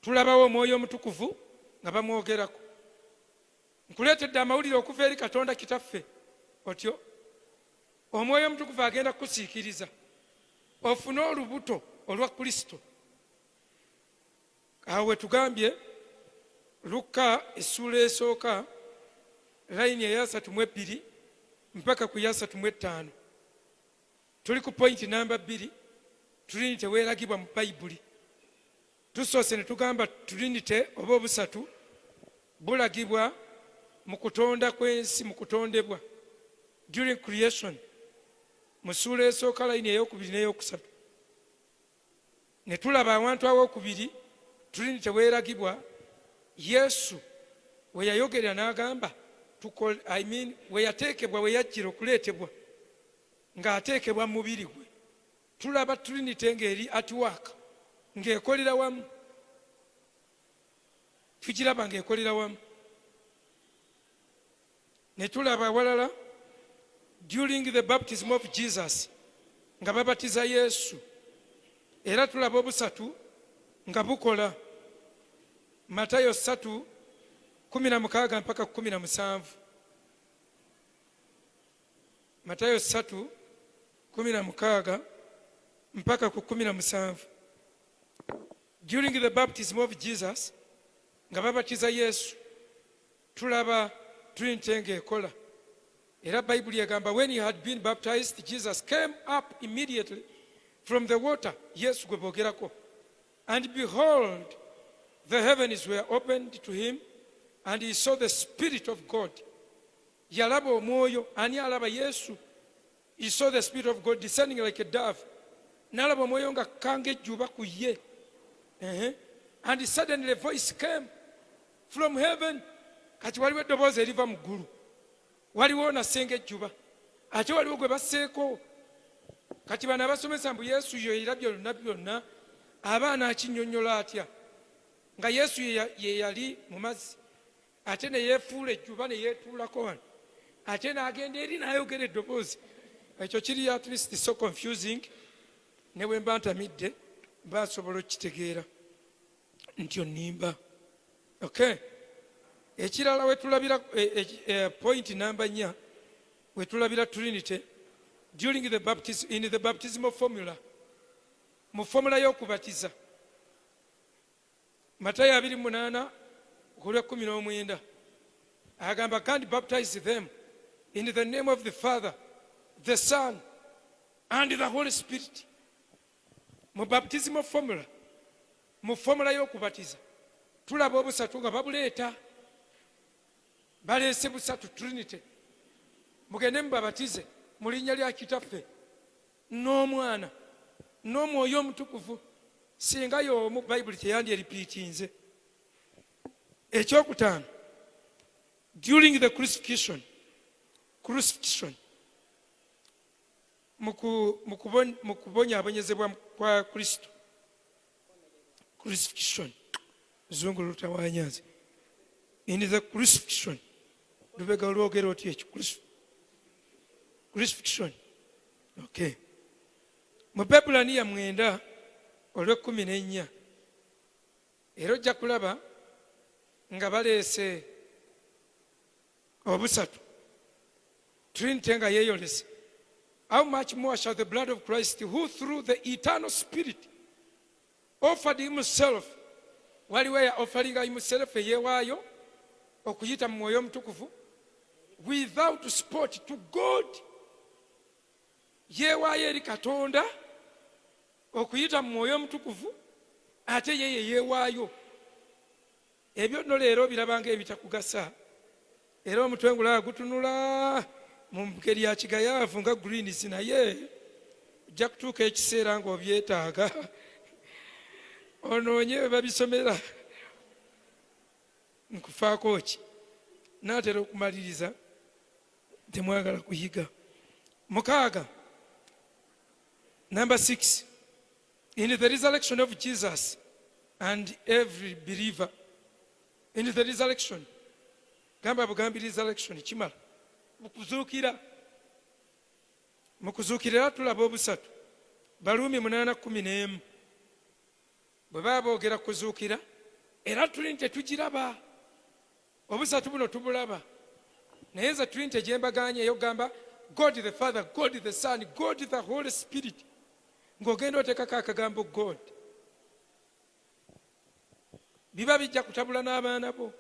Tulabawo Omwoyo Omutukuvu nga bamwogerako. Nkuleetedde amawulire okuva eri Katonda kitaffe otyo Omwoyo Omutukuvu agenda kukusiikiriza ofune olubuto olwa Kristo. Awo we tugambye Luka essula esooka layini eya 32 mpaka ku ya 35. Tuli ku point number 2, Trinity weeragibwa mu Bayibuli. Tusoose ne tugamba Trinity oba obusatu bulagibwa mu kutonda kw'ensi, mu kutondebwa during creation, mu ssuula esooka layini ey'okubiri n'ey'okusatu. Ne tulaba awantu aw'okubiri Trinity weeragibwa Yesu we yayogerera n'agamba we yateekebwa, we yajjira okuleetebwa ng'ateekebwa mu mubiri gwe. Tulaba Trinity ng'eri at work, ng'ekolera wamu. Tugiraba ng'ekolera wamu. Ne tulaba awalala during the baptism of Jesus nga babatiza Yesu. Era tulaba obusatu nga bukola. Matayo 3:16 mpaka 17. Matayo 3:16 mpaka 17. During the baptism of Jesus nga babatiza Yesu tulaba Trinity ng'ekola. Era Bayibuli egamba when he had been baptized Jesus came up immediately from the water. Yesu gwe boogerako. And behold, the heavens were opened to him and he saw the Spirit of God. Yalaba Omwoyo. Ani alaba Yesu? He saw the Spirit of God descending like a dove. Nalaba Omwoyo nga kanga ejjuba ku ye. And suddenly a voice came from heaven. Kati waliwo eddoboozi eriva mu ggulu. Waliwo nasenga ejjuba. Ate waliwo gwe basseeko. Kati bano abasomesa mbu Yesu yeerabye olunaku byonna abaana akinnyonnyola atya nga Yesu ye yali mu mazzi ate ne yeefuula ejjuba ne yeetuulako wano ate n'agenda eri n'ayogera eddoboozi. Ekyo kiri at least so confusing. Ne bwe mba ntamidde mba nsobola okukitegeera nti onnimba. Okay. Ekirala we tulabira point namba 4 we tulabira Trinity during the baptism, in the baptismal formula, mu formula y'okubatiza. Matayo 28 19 agamba, can't baptize them in the name of the Father, the Son, and the Holy Spirit. Mu baptismal formula, mu formula y'okubatiza, tulaba obusatu nga babuleeta, baleese busatu, Trinity. Mugende mubabatize mu linnya lya Kitaffe n'Omwana n'Omwoyo Omutukuvu, singa y'omu Bayibuli teyandyeripiitinze. Ekyokutaano, during the crucifixion, mu kubonyaabonyezebwa kwa Kristo, crucifixion, Luzungu lutawanyaze, in the crucifixion, lubega olwogera oti ekyo, crucifixion. Okay. Mu Bebulaniya 9:14 era ojja kulaba nga baleese obusatu, Trinity nga yeeyolese. How much more shall the blood of Christ, who through the eternal Spirit offered himself, waliwo offering himself eyeewaayo okuyita mu Mwoyo Omutukuvu, without spot to God, yeewaayo eri Katonda okuyita mu Mwoyo Omutukuvu, ate ye yeewaayo. Ebyo nno leero birabanga ebitakugasa, era omutwe ngulaba gutunula mu ngeri ya kigayaavu nga greens, naye ojja kutuuka ekiseera ng'obyetaaga onoonye we babisomera. Nkufaako ki? Naatera okumaliriza, temwagala kuyiga. 6, number 6, in the resurrection of Jesus and every believer. In the resurrection, gamba bugambi resurrection kimala. Mu kuzuukira tulaba obusatu. Baluumi 8:11 bwe baba boogera kuzuukira, era Trinity tugiraba, obusatu buno tubulaba. Naye nze Trinity gye mbaganye eyo gamba God the Father, God the Son, God the Holy Spirit, ng'ogenda oteekako akagambo God, biba bijja kutabula n'abaana bo.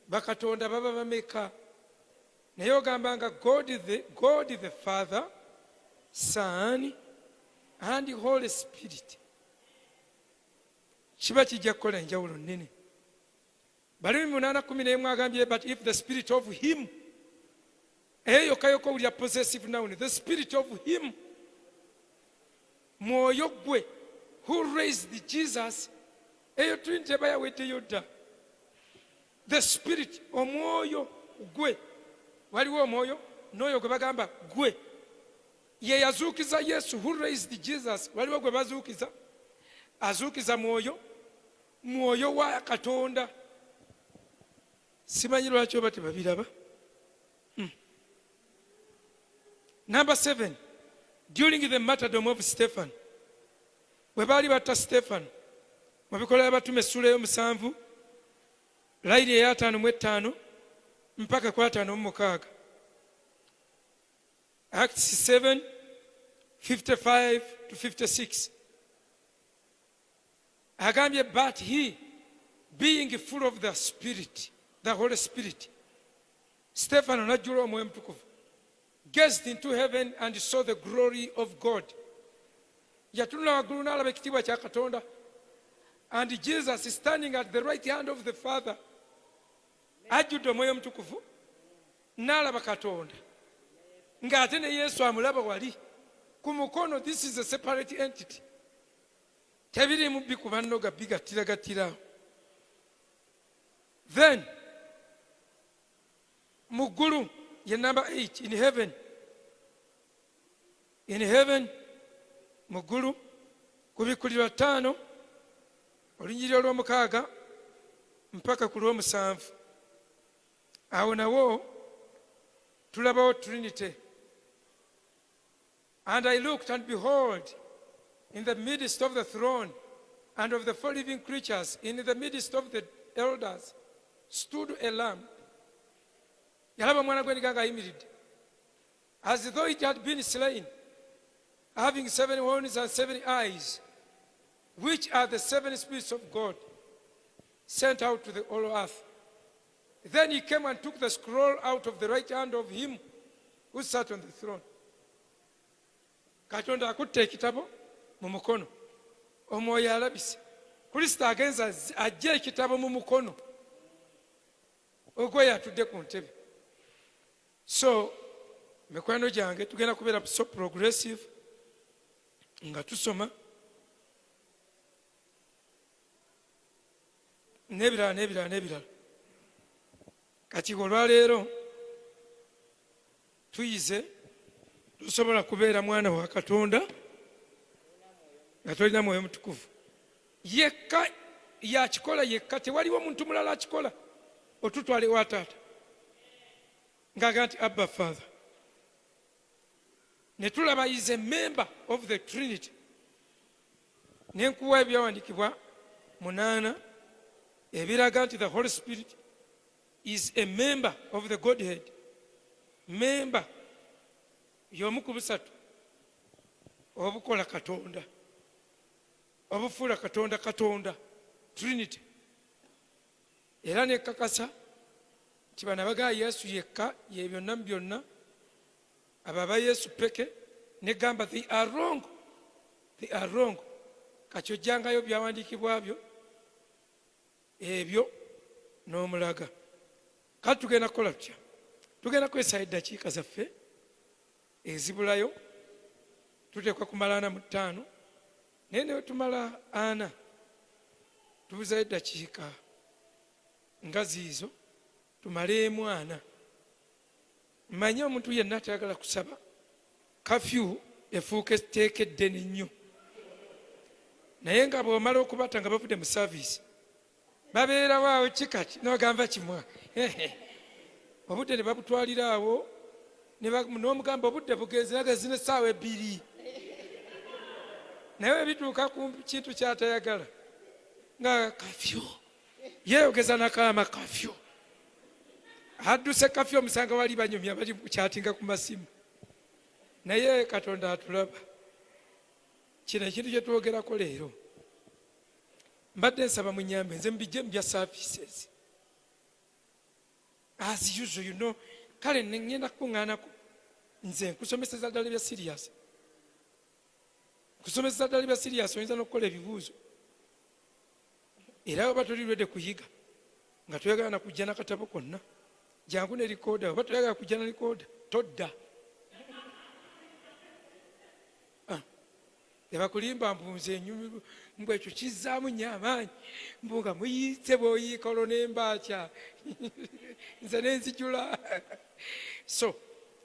Bakatonda baba bameka? Naye ogamba nga God the Father, Son and Holy Spirit. Kiba kijja kukola enjawulo nnene. Baluumi 8:11 agambye, but if the spirit of him, eyo yokka wulya possessive noun, the spirit of him, mwoyo gwe, who raised Jesus, eyo Trinity eba yaweddeyo dda. The spirit, omwoyo gwe, waliwo omwoyo n'oyo gwe bagamba gwe, ye yazuukiza Yesu, who raised Jesus, waliwo gwe bazuukiza, azuukiza mwoyo wa Katonda. Simanyi lwaki oba tebabiraba. Number 7, during the martyrdom of Stephen, bwe baali batta Stephen, mu Bikolwa by'Abatume essula ey'omusanvu, layini eya 5:5 mpaka 5:6. Acts 7:55-56. Agambye, but he, being full of the Spirit, the Holy Spirit, Stephen n'ajjula Omwoyo Omutukuvu, gazed into heaven and saw the glory of God. Yatunula waggulu n'alaba ekitiibwa kya Katonda, and Jesus is standing at the right hand of the Father. Ajjudde Omwoyo Omutukuvu, n'alaba Katonda, ng'ate ne Yesu amulaba wali ku mukono. This is a separate entity. Tebirimu bikuba nno gabigattiragattiraawo. Then mu ggulu ye number 8, in heaven. In heaven, mu ggulu, ku Bikkulirwa 5 olunyiriri olw'omukaaga mpaka ku lw'omusanvu. Awo nawo tulabawo Trinity. And I looked, and behold, in the midst of the throne and of the 4 living creatures, in the midst of the elders, stood a lamb. Yalaba mwana gw'endiga ng'ayimiridde. as though it had been slain, having 7 horns and 7 eyes, which are the 7 spirits of God, sent out to the whole earth. Then he came and took the scroll out of the right hand of him who sat on the throne. Katonda akutte ekitabo mu mukono. Omwoyo alabise. Kristo agenza ajja ekitabo mu mukono. Ogwo yatudde ku ntebe. So, mikwano gyange tugenda kubeera so progressive nga tusoma n'ebirala. Kati olwaleero tuyize tusobola kubeera mwana wa Katonda nga tolina Mwoyo Mutukuvu. Yekka yakikola yekka, tewaliwo muntu mulala akikola. Otutwale wa Taata ng'aga nti Abba Father. Ne tulaba is a member of the Trinity. Ne nkuwa ebyawandiikibwa 8 ebiraga nti the Holy Spirit is a member of the Godhead. Member y'omu ku busatu obukola Katonda, obufuula Katonda Katonda, Trinity. Era nekakasa nti bano abagaa Yesu yekka ye byonna mu byonna, ababa Yesu peke, negamba they are wrong. They are wrong. Kati ojjangayo byawandiikibwa byo ebyo n'omulaga. Kati tugenda kukola tutya? Tugenda kwesaya eddakiika zaffe ezibulayo, tuteekwa kumala 45, naye ne tumala 4 tubuzayo eddakiika nga ziizo tumaleemu 4. Mmanyi omuntu yenna atayagala kusaba kafyu efuuka etteeka eddene nnyo, naye nga bw'omala okubata nga bavudde mu saavisi babeerawo awo kikati n'ogamba kimwa obudde ne babutwalira awo n'omugamba obudde bugenze naga zino essaawa 2, naye ebituuka ku kintu kyatayagala nga kafyu yeeyogeza nakaama kafyu. Adduse kafyu omusanga wali banyumya bali kukyatinga ku masimu, naye Katonda atulaba. Kino ekintu kye twogerako leero mbadde nsaba munyambe nze mbijje mu bya services as usual, you know. Kale ngenda kuŋŋaanako nze nkusomeseza ddala bya serious. Nkusomeseza ddala bya serious, oyinza n'okukola ebibuuzo. Era oba toli ready kuyiga nga toyagala na kujja n'akatabo konna, jangu ne likooda. Oba toyagala kujja na likooda, todda. Ebakulimba mpunze enyumiru mbwe ekyo kizzaamu nnyo amaanyi mbu nga muyise bw'oyiika olwo n'embaakya nze n'enzijula. So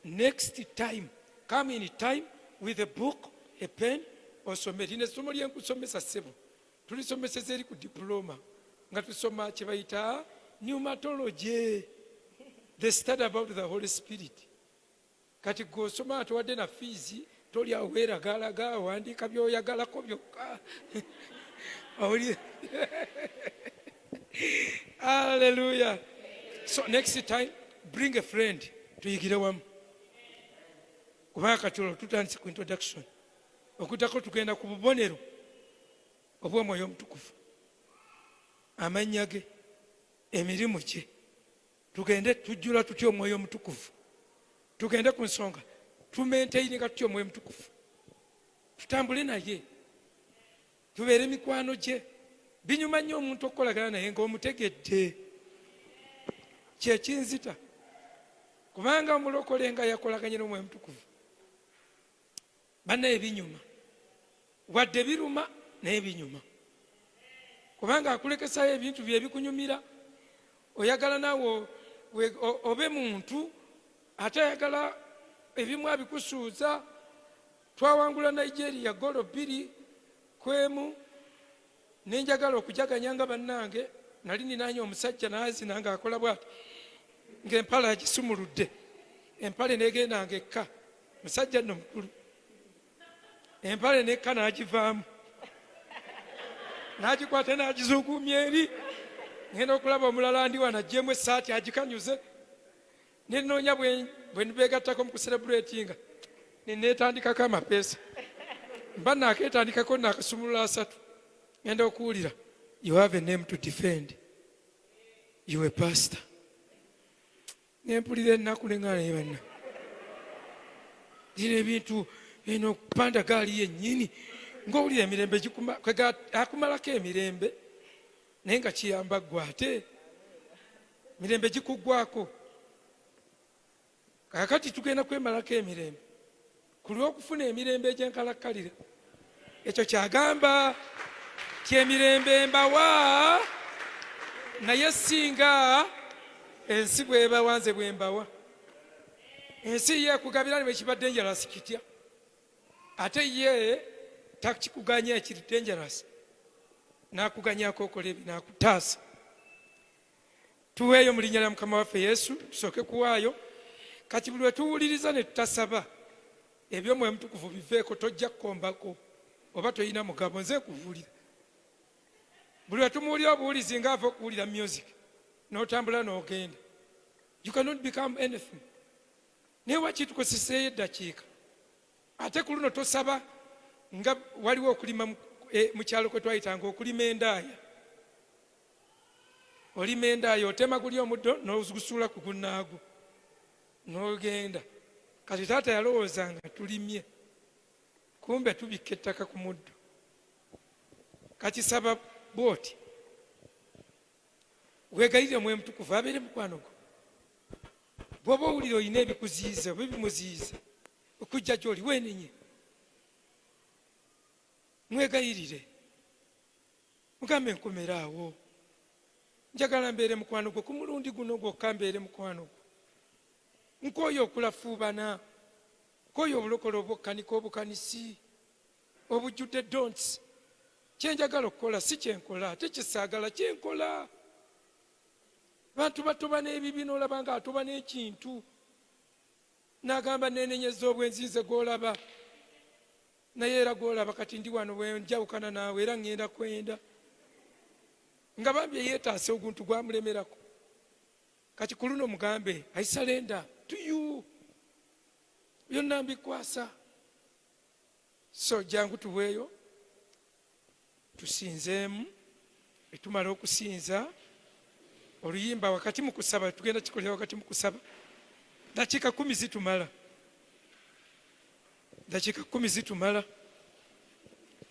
next time, come in time with a book, a pen, osome. Lino essomo lyenkusomesa ssebo tulisomeseza eri ku diploma nga tusoma kye bayita pneumatology, the study about the Holy Spirit. Kati gw'osoma atuwadde na fees, toli awo weeragalaga wandiika by'oyagalako byokka. Hallelujah. So next time bring a friend tuyigire wamu, kubanga kati olwo tutandise ku introduction. Okuddako tugenda ku bubonero obw'Omwoyo Omutukuvu, amannya ge, emirimu gye. Tugende tujjula tutya Omwoyo Omutukuvu, tugende ku nsonga tumaintaininga tutya Omwoyo Omutukuvu, tutambule naye, tubeere mikwano gye. Binyuma nnyo omuntu okukolagana naye ng'omutegedde. Kyekinzita kubanga omulokole nga yakolaganye n'Omwoyo Omutukuvu bannaye binyuma, wadde biruma naye binyuma, kubanga akulekesayo ebintu bye bikunyumira. Oyagala naawe obe muntu atayagala ebimu abikusuuza. Twawangula Nigeria golo 2-1, nenjagala okujaganya nga bannange. Nali ninaanya omusajja naazina ng'akola bw'ati ng'empala agisumuludde, empale negendanga ekka. Musajja nno mukulu, empale nekka n'agivaamu, n'agikwata n'agizuukumya eri. Ngenda okulaba omulala ndi wano aggyemu essaati agikanyuze. nenoonya bwe nibeegattako mu kuserebulatinga neneetandikako amapeesa mba nakeetandikako nakasumulula 3 ngenda okuwulira you have a name to defend, you a pastor. Nempulira ennaku neŋŋaana banna dira ebintu eno okupanda gaali yennyini ng'owulira emirembe akumalako emirembe naye nga kiyamba ggwe ate mirembe gikuggwako. Kakati tugenda kwemalako emirembe ku lw'okufuna emirembe egyenkalakkalira. Ekyo kyagamba kyemirembe mbawa naye singa ensi bwebawanze bwembawa. Ensi ye kugabira ne kibadde dangerous kitya, ate ye takikuganya ekiri dangerous nakuganyako okola ebi nakutaasa. Tuweeyo mu linnya lya Mukama waffe Yesu, tusooke kuwaayo. Kati buli lwe tuwuliriza ne tutasaba ebyo Mwoyo Mutukuvu biveeko, tojja kukombako oba toyina mugabo, nze kubuulira. Buli lwe tumuwulira obuwulizi ng'ava okuwulira music n'otambula n'ogenda, you cannot become anything. Naye waki tukoseseeyo eddakiika? Ate ku luno tosaba nga waliwo okulima mu kyalo kwe twayitanga okulima endaaya. Olima endaaya otema guli omuddo n'ogusuula ku gunnaago n'ogenda. Kati taata yalowooza nga tulimye, kumbe tubikka ettaka ku muddo. Kakisaba bw'oti weegayirire Mwoyo Mutukuvu abeere mukwano gwo. Bw'oba owulira olina ebikuziyiza oba ebimuziyiza okujja gy'oli weenenye, mwegayirire mugambe nkomera awo, njagala mbeere mukwano gwo ku mulundi guno gwokka, mbeere mukwano gwo. Nkooye okulafuubana, nkooye obulokole obwokkanika obukanisi obujjudde don'ts. Kyenjagala okukola si kyenkola, ate kyesaagala kyenkola. Bantu batoba n'ebibi n'olaba nga atoba n'ekintu n'agamba neenenyeza obwenzinze gw'olaba, naye era gw'olaba kati ndi wano bwenjawukana naawe era ŋŋenda kwenda. Nga bambi yeetaase oguntu gwamulemerako. Kati ku luno mugambe I surrender to you, byonna mbikwasa. So jangu tuweeyo tusinzeemu, etumala okusinza oluyimba wakati mu kusaba, tugenda kikolera wakati mu kusaba. Dakiika 10 zitumala, dakiika 10 zitumala.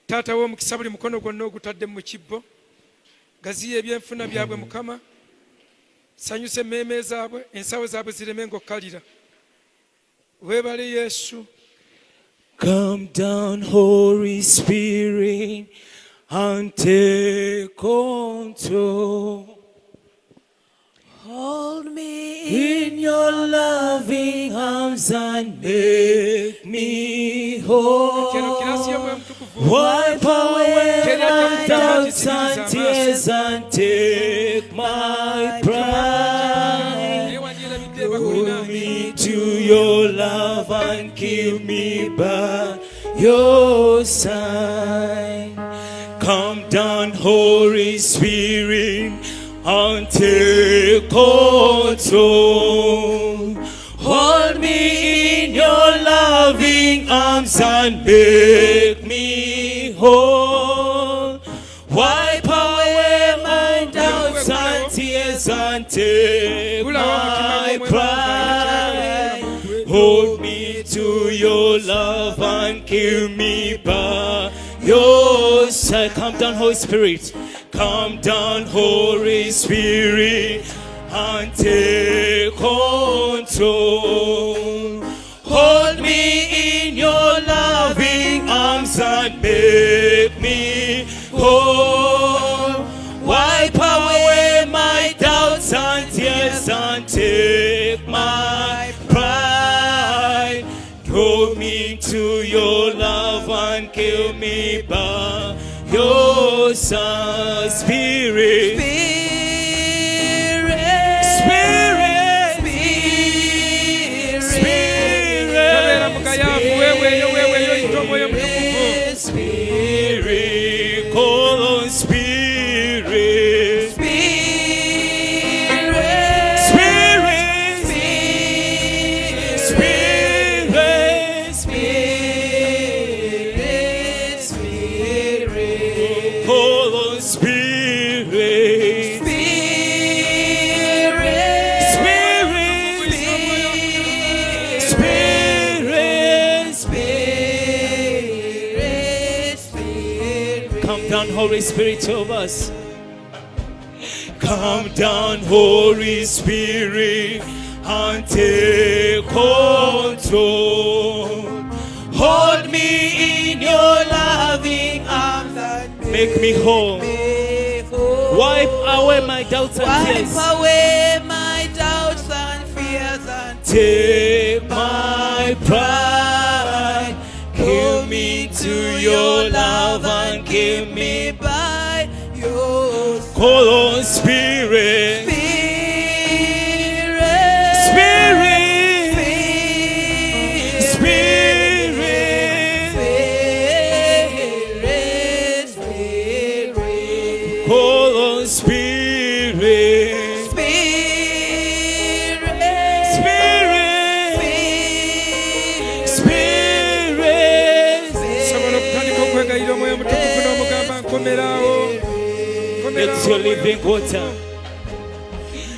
Taata w'omukisa buli mukono gwonna ogutadde mu kibbo, gaziya ebyenfuna byabwe Mukama, sanyusa emmeeme zaabwe, ensawo zaabwe zireme ng'okkalira. Weebale Yesu. Come down, Holy Spirit, and take control. Hold me in your loving arms and make me whole. Wipe away my doubts and tears and take my pride. Pull me to your love and keep me by your side. Come down, Holy Spirit, and take control. Hold me in your loving arms and make me whole. Wipe away my doubts and tears and take my pride. Hold me to your love and keep me by your side. Come down, Holy Spirit. Come down, Holy Spirit, and take control. Hold me in your loving arms and make me whole. Wipe away my doubts and tears and take my pride. Hold me to your love and kill me by your side. Spirit, Spirit, Spirit, Spirit, call on Spirit, Spirit, Spirit, down, Holy Spirit, of us. Come down, Holy Spirit, and take control. Hold me in your loving arms and make me whole. Wipe away my doubts and fears. Wipe away my doubts and fears and take my pride. Give me to your love and give me by your call on Spirit. Let your living water,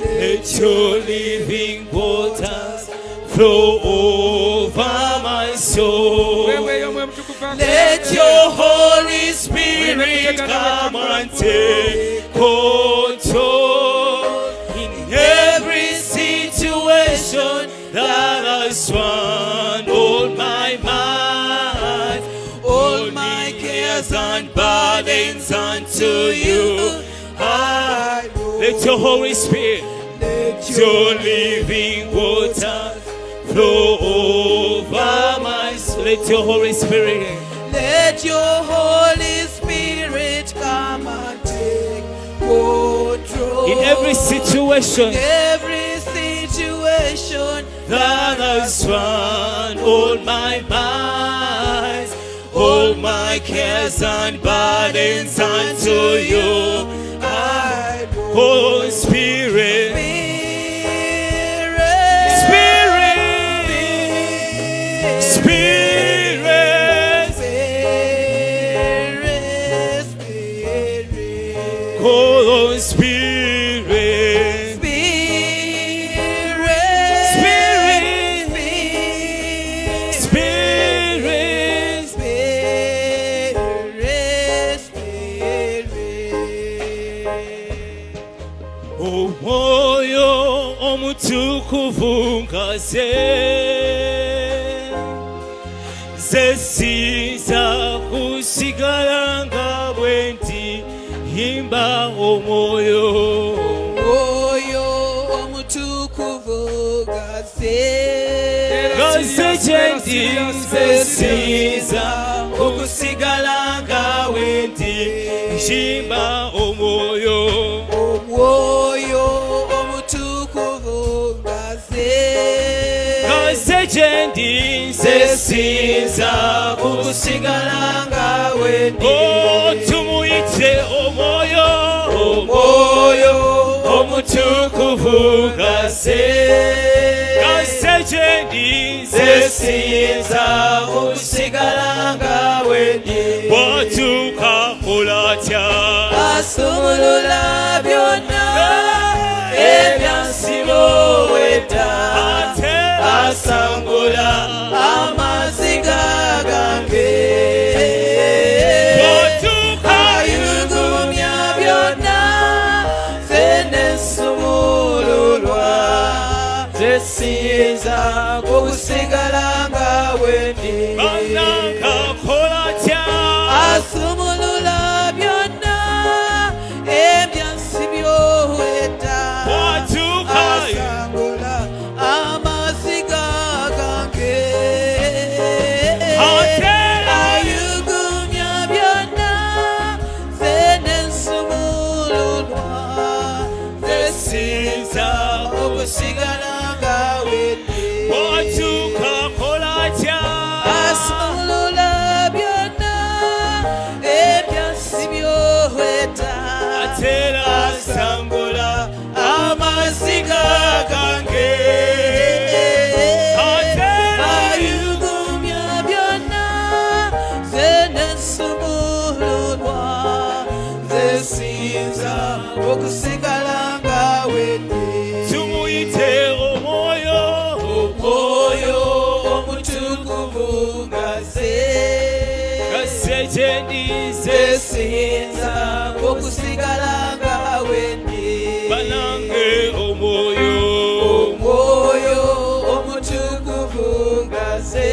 let your living waters flow over my soul. Let your Holy Spirit come and take control in every situation that I swan. All my mind, all my cares and burdens unto you. Let your Holy Spirit, let your living waters flow over my soul. Let your Holy Spirit, let your Holy Spirit come and take control in every situation that I swan. All my minds, all my cares and burdens unto you. Holy Spirit, Holy Spirit, Omwoyo omutukuvu ngaze zesiza kusigala nga bwenti himba omwoyo omutukuvu ngaze gyendi zesiza okusigala nga bwenti himba omwoyo Jendi zesiza kusigala nga wendi. Oh, tumuyite omwoyo, omwoyo omutukuvu ngaze. Ngaze jendi zesiza kusigala nga wendi. Watuka olatya asumulula byonna ebyansibo weta. Asangula amaziga gange ayugumya byonna zenesumululwa zesiza kusigala nga wendi asumulula byonna ebyansi byoweta asangula okusigala nga wendi. Tumuyite omwoyo, omwoyo omutukuvu ngaze. Ngaze Nze sinza okusigala nga wendi banange omwoyo omutukuvu ngaze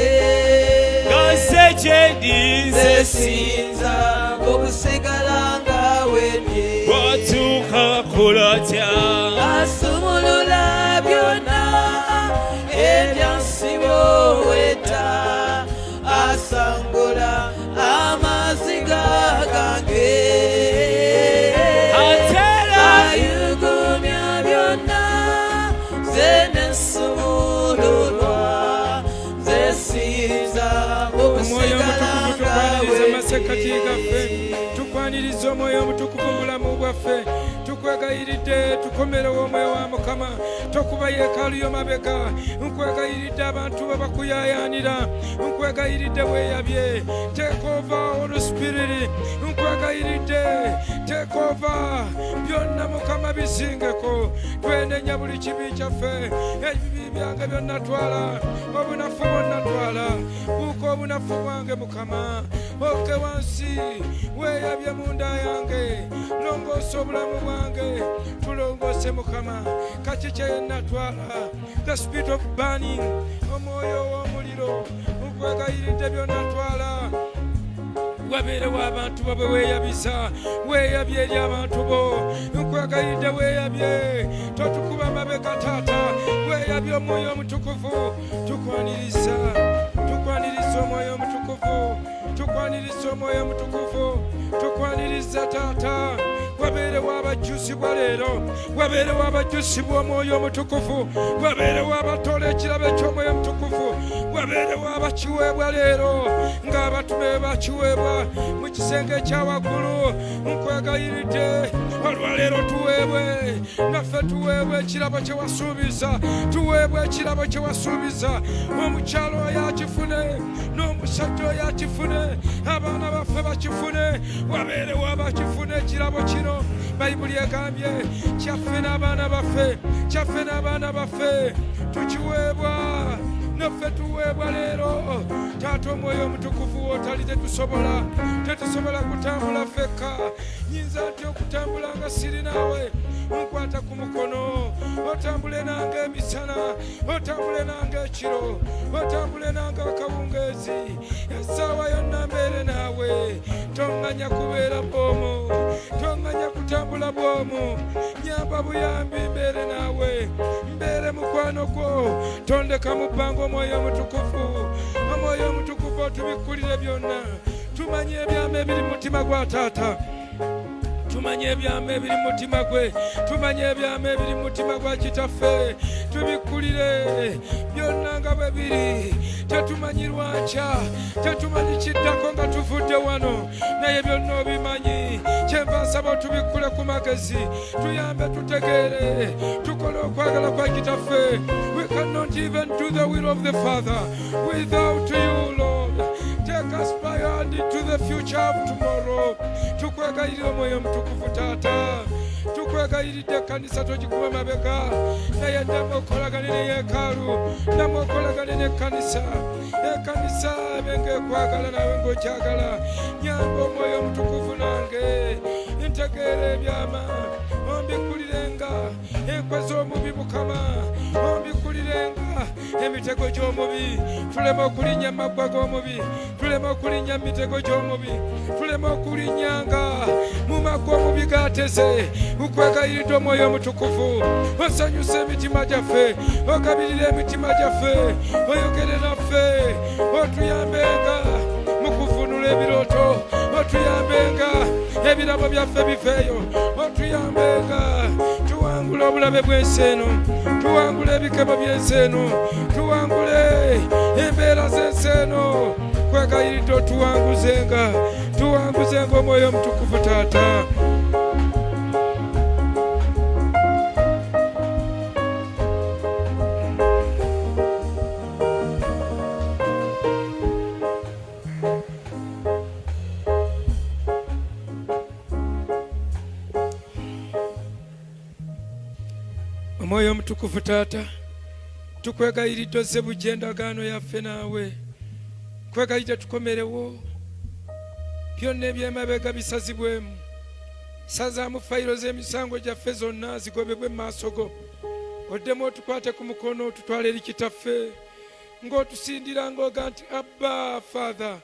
gye sinza okusigala nga wendi watuuka kulatya asumulula byonna ebyansibo weta asangula amaziga gange ayugumya byonna ze nesumululwa ze sinza okusigala nga wendi tukwaniriza omwoyo omutukuvu mu bulamu bwaffe tukwegayiridde tukomerewo omwoyo wa Mukama tokuba yeekaalu y'omabega nkwegayiridde abantu babakuyayaanira nkwegayiridde bweyabye teekova oluspiriti nkwegayiridde teekova byonna Mukama bisingeko twenenya buli kibi kyaffe ebibi byange byonna twala obunafu bwonna twala buuka obunafu bwange Mukama oke wansi weeyabye munda yange longoosa obulamu bwange tulongoose Mukama kaki kyenna twala the spirit of burning omwoyo w'omuliro nkwegayiridde byonna twala wabeerewo abantu bo bwe weeyabisa weeyabye eri abantu bo nkwegayiridde weeyabye totukuba mabega taata weeyabye omwoyo omutukuvu tukwaniriza omwoyo omutukuvu tukwaniriza omwoyo omutukuvu tukwaniriza taata wabeerewo abajjusibwa leero wabeerewo abajjusibwa omwoyo omutukuvu wabeerewo abatoola ekirabo eky'omwoyo omutukuvu wabeerewo abakiweebwa leero ng'abatume bakiweebwa mu kisenge ekyawaggulu nkwegayiridde olwaleero tuweebwe naffe tuweebwe ekirabo kye wasuubiza tuweebwe ekirabo kye wasuubiza omukyalo oyo akifune n'omusajja oyo akifune abaana baffe bakifune wabeerewo abakifune ekirabo kino bayibuli egambye kyaffe n'abaana baffe tukiweebwa naffe tuweebwa leero taata omwoyo omutukuvu otali tetusobola kutambula ffekka nyinza nti okutambula nga siri naawe nkwata ku mukono otambule nange emisana otambule nange ekiro otambule nange akawungeezi essaawa yonna mbeere naawe toŋŋanya kubeera bw'omu toŋŋanya kutambula bw'omu nyamba buyambi mbeere naawe mbeere mukwano gwo tondeka mu bbanga omwoyo omutukuvu otubikkulire byonna tumanye ebyama ebiri mu mutima gwa taata tumanye ebyama ebiri mu mutima gwe tumanye ebyama ebiri mu mutima gwa kitaffe tubikkulire byonna nga bwe biri tetumanyi lwankya tetumanyi kiddako nga tuvudde wano naye byonna obimanyi kyenva nsaba otubikkule ku magezi tuyambe tutegeere tukole okwagala kwa kitaffe. We cannot even do the will of the Father without you, Lord. Take us by hand into the future of tomorrow. Tukwegayirira omwoyo omutukuvu taata tukwegayiridde ekkanisa togikuba mabega naye ddemu okolagane ne yeekaalu ddemu okolagane n'ekkanisa ebe ng'ekwagala nawe ng'okyagala nyamba omwoyo omutukuvu nange ntegeera ebyama ombikkulirenga enkwe z'omubi Mukama ombikkulirenga emitego gy'omubi tuleme okulinnya amaggwa g'omubi tuleme okulinnya mu mitego gy'omubi tuleme okulinnyanga mu maggwa omubi gateze ukwegayiridde omwoyo omutukuvu osanyusa emitima gyaffe ogabirira emitima gyaffe oyogere naffe otuyambenga mu kuvunula ebirooto otuyambenga ebirabo byaffe bifeeyo otuyambenga tuwangule obulabe bw'ensi eno tuwangule ebikemo by'ensi eno tuwangule embeera z'ensi eno kwegayiridde otuwanguzenga omwoyo omutukuvu taata. Omwoyo omutukuvu taata tukwegayiridde ozze bujja endagaano yaffe naawe kwegayiridde tukomerewo byonna ebyemabega bisazibwemu. Sazaamu fayiro z'emisango gyaffe zonna zigobebwe mu maaso go. Oddemu otukwate ku mukono otutwale eri kitaffe ng'otusindira ng'oga nti Abba Father.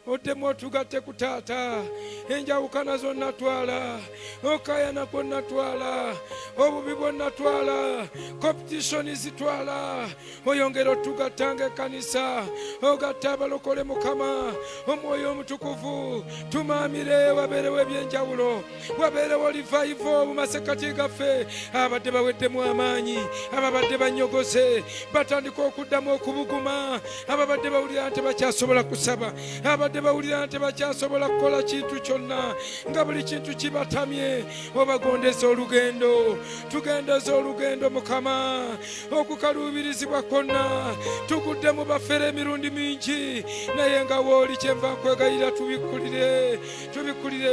Oddemu otugatte ku taata, enjawukana zonna twala, okayana kwonna twala, obubi bwonna twala, competition zitwala, oyongera otugattanga ekkanisa, ogatta abalokole Mukama, Omwoyo Omutukuvu, tumaamire wabeerewo ebyenjawulo, wabeerewo revival mu masekati gaffe, abadde baweddemu amaanyi, ababadde banyogoze, batandika okuddamu okubuguma, ababadde bawulira nti bakyasobola kusaba, abadde bawulira nti bakyasobola kukola kintu kyonna, nga buli kintu kibatamye, obagondeza olugendo, tugendeza olugendo Mukama, okukaluubirizibwa kwonna, tugudde mu bafere emirundi mingi, naye nga wooli kyenva nkwegayira tubikulire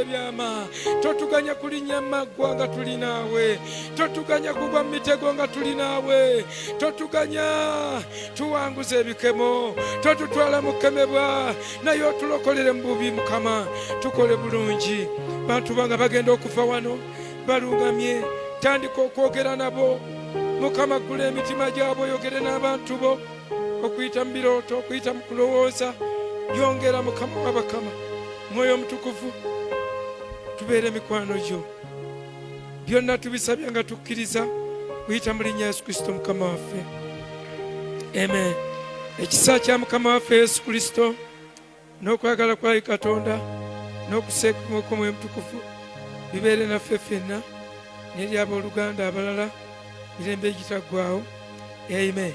ebyama, totuganya kulinnya maggwa nga tuli naawe, totuganya kugwa mu mitego nga tuli naawe, totuganya tuwanguza ebikemo, totutwala mu kukemebwa, naye otulokolere mu bubi Mukama, tukole bulungi. Bantu banga bagenda okufa wano balungamye, tandika okwogera nabo Mukama, gula emitima gyabo, oyogere n'abantu bo, okuyita mu birooto, okuyita mu kulowooza, yongera Mukama w'abakama, Mwoyo Omutukuvu, tubeere mikwano gyo. Byonna tubisabye nga tukkiriza, kuyita mu linnya Yesu Kristo Mukama waffe. Amen. Ekisa kya Mukama waffe Yesu Kristo n'okwagala kwa Katonda n'okuseekuma kw'Omwoyo Omutukuvu bibeere naffe ffenna n'eri abooluganda abalala mirembe egitaggwaawo. Amen.